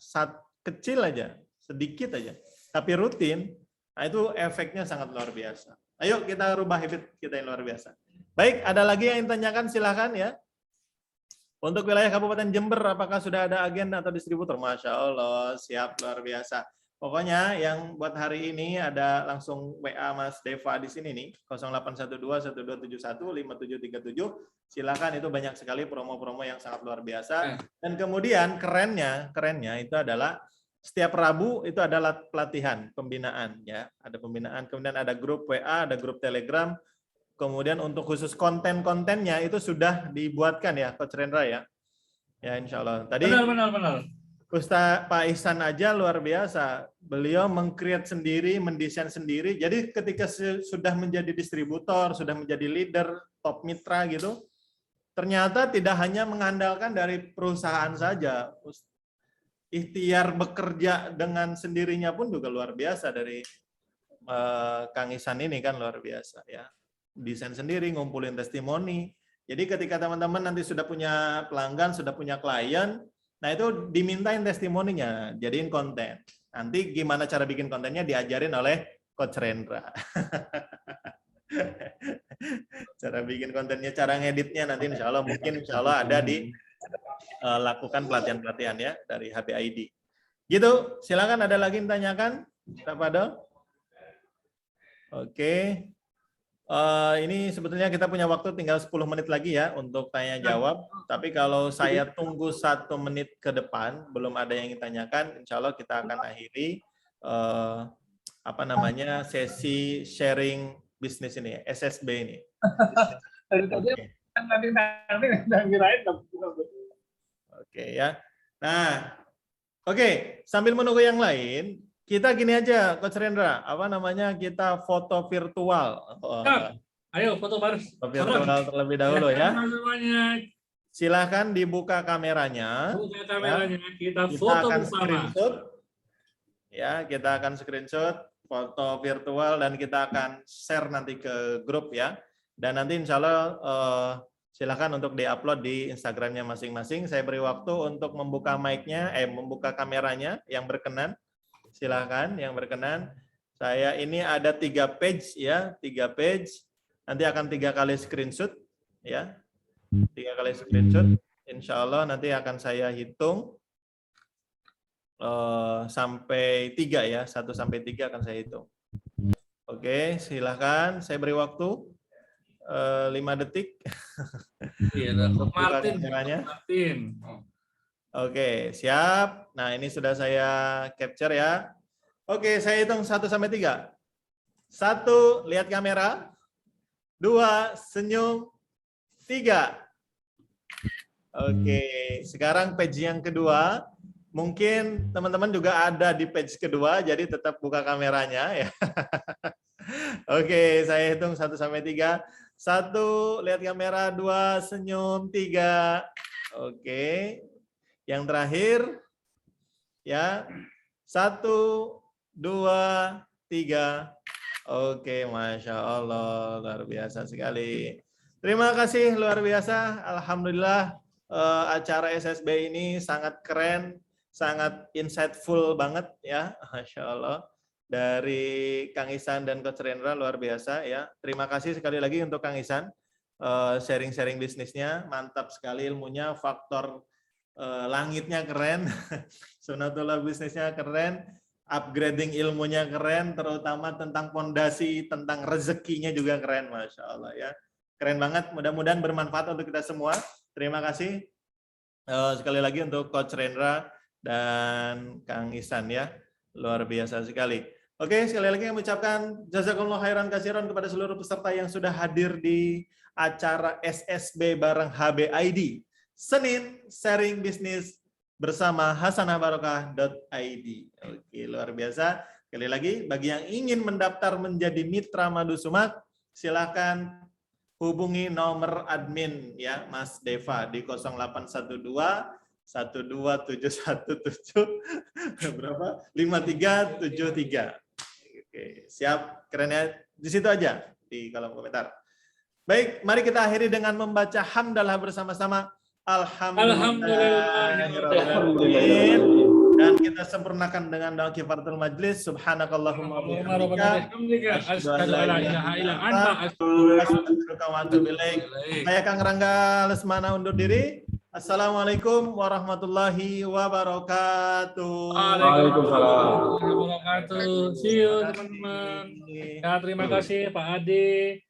kecil aja, sedikit aja, tapi rutin, nah itu efeknya sangat luar biasa. Ayo kita rubah habit kita yang luar biasa. Baik, ada lagi yang ditanyakan silahkan ya. Untuk wilayah Kabupaten Jember, apakah sudah ada agen atau distributor? Masya Allah, siap luar biasa. Pokoknya yang buat hari ini ada langsung WA Mas Deva di sini nih, 0812-1271-5737. Silakan, itu banyak sekali promo-promo yang sangat luar biasa. Dan kemudian kerennya itu adalah setiap Rabu itu adalah pelatihan, pembinaan ya. Ada pembinaan, kemudian ada grup WA, ada grup Telegram. Kemudian untuk khusus konten-kontennya itu sudah dibuatkan ya, Coach Rendra ya. Ya, insya Allah. Tadi Benar. Ustaz Pak Ihsan aja luar biasa. Beliau meng-create sendiri, mendesain sendiri. Jadi ketika sudah menjadi distributor, sudah menjadi leader, top mitra gitu, ternyata tidak hanya mengandalkan dari perusahaan saja. Ikhtiar bekerja dengan sendirinya pun juga luar biasa dari Kang Ihsan ini kan luar biasa ya. Desain sendiri, ngumpulin testimoni. Jadi ketika teman-teman nanti sudah punya pelanggan, sudah punya klien, nah itu dimintain testimoninya, jadiin konten. Nanti gimana cara bikin kontennya diajarin oleh Coach Rendra. Cara bikin kontennya, cara ngeditnya nanti insya Allah ada di lakukan pelatihan-pelatihan ya dari HBID. Gitu, silakan ada lagi yang tanyakan, Pak Fadel? Oke. Ini sebetulnya kita punya waktu tinggal 10 menit lagi ya untuk tanya jawab. Tapi kalau saya tunggu 1 menit ke depan belum ada yang ditanyakan, insya Allah kita akan akhiri sesi sharing bisnis ini, SSB ini. Oke ya. Nah, oke, sambil menunggu yang lain. Kita gini aja, Coach Rendra, kita foto virtual. Ayo foto bareng. Virtual terlebih dahulu ya. Silahkan dibuka kameranya. Buka kameranya, kita foto akan bersama. Screenshot. Ya, kita akan screenshot foto virtual dan kita akan share nanti ke grup ya. Dan nanti insya Allah silahkan untuk diupload di Instagramnya masing-masing. Saya beri waktu untuk membuka mic-nya, membuka kameranya yang berkenan. Silahkan yang berkenan. Saya ini ada 3 page ya, 3 page. Nanti akan 3 kali screenshot ya. 3 kali screenshot. Insya Allah nanti akan saya hitung sampai 3 ya, 1 sampai 3 akan saya hitung. Oke, silahkan. Saya beri waktu 5 detik. Iya, Martin. Oke, siap. Nah, ini sudah saya capture ya. Oke, saya hitung 1 sampai 3. 1, lihat kamera. 2, senyum. 3. Oke, sekarang page yang kedua. Mungkin teman-teman juga ada di page kedua, jadi tetap buka kameranya ya. Oke, saya hitung 1 sampai 3. 1, lihat kamera. 2, senyum. 3. Oke. Yang terakhir ya. 1, 2, 3. Oke, Masya Allah, luar biasa sekali. Terima kasih, luar biasa. Alhamdulillah, acara SSB ini sangat keren, sangat insightful banget ya, Masya Allah. Dari Kang Ihsan dan Coach Rendra, luar biasa ya. Terima kasih sekali lagi untuk Kang Ihsan, sharing-sharing bisnisnya, mantap sekali ilmunya, faktor langitnya keren, sunatullah bisnisnya keren, upgrading ilmunya keren, terutama tentang fondasi, tentang rezekinya juga keren, Masya Allah ya. Keren banget, mudah-mudahan bermanfaat untuk kita semua. Terima kasih sekali lagi untuk Coach Rendra dan Kang Ihsan ya, luar biasa sekali. Oke, sekali lagi kami ucapkan jazakumullah khairan katsiran kepada seluruh peserta yang sudah hadir di acara SSB bareng HBID. Senin sharing bisnis bersama hasanahbarokah.id. Oke, luar biasa. Sekali lagi, bagi yang ingin mendaftar menjadi mitra Madu Sumak, silakan hubungi nomor admin ya, Mas Deva di 0812 12717 berapa? 5373. Oke, siap, keren ya. Di situ aja di kolom komentar. Baik, mari kita akhiri dengan membaca hamdalah bersama-sama. Alhamdulillah. Dan kita sempurnakan dengan doa kifaratul majlis. Subhanakallahumma wa bihamdika asyhadu an la ilaha illa anta astaghfiruka wa atubu ilaik. Saya Kang Rangga Lesmana undur diri. Assalamualaikum warahmatullahi wabarakatuh. Waalaikumsalam warahmatullahi wabarakatuh. See you teman-teman. Ya, terima kasih Pak Ade.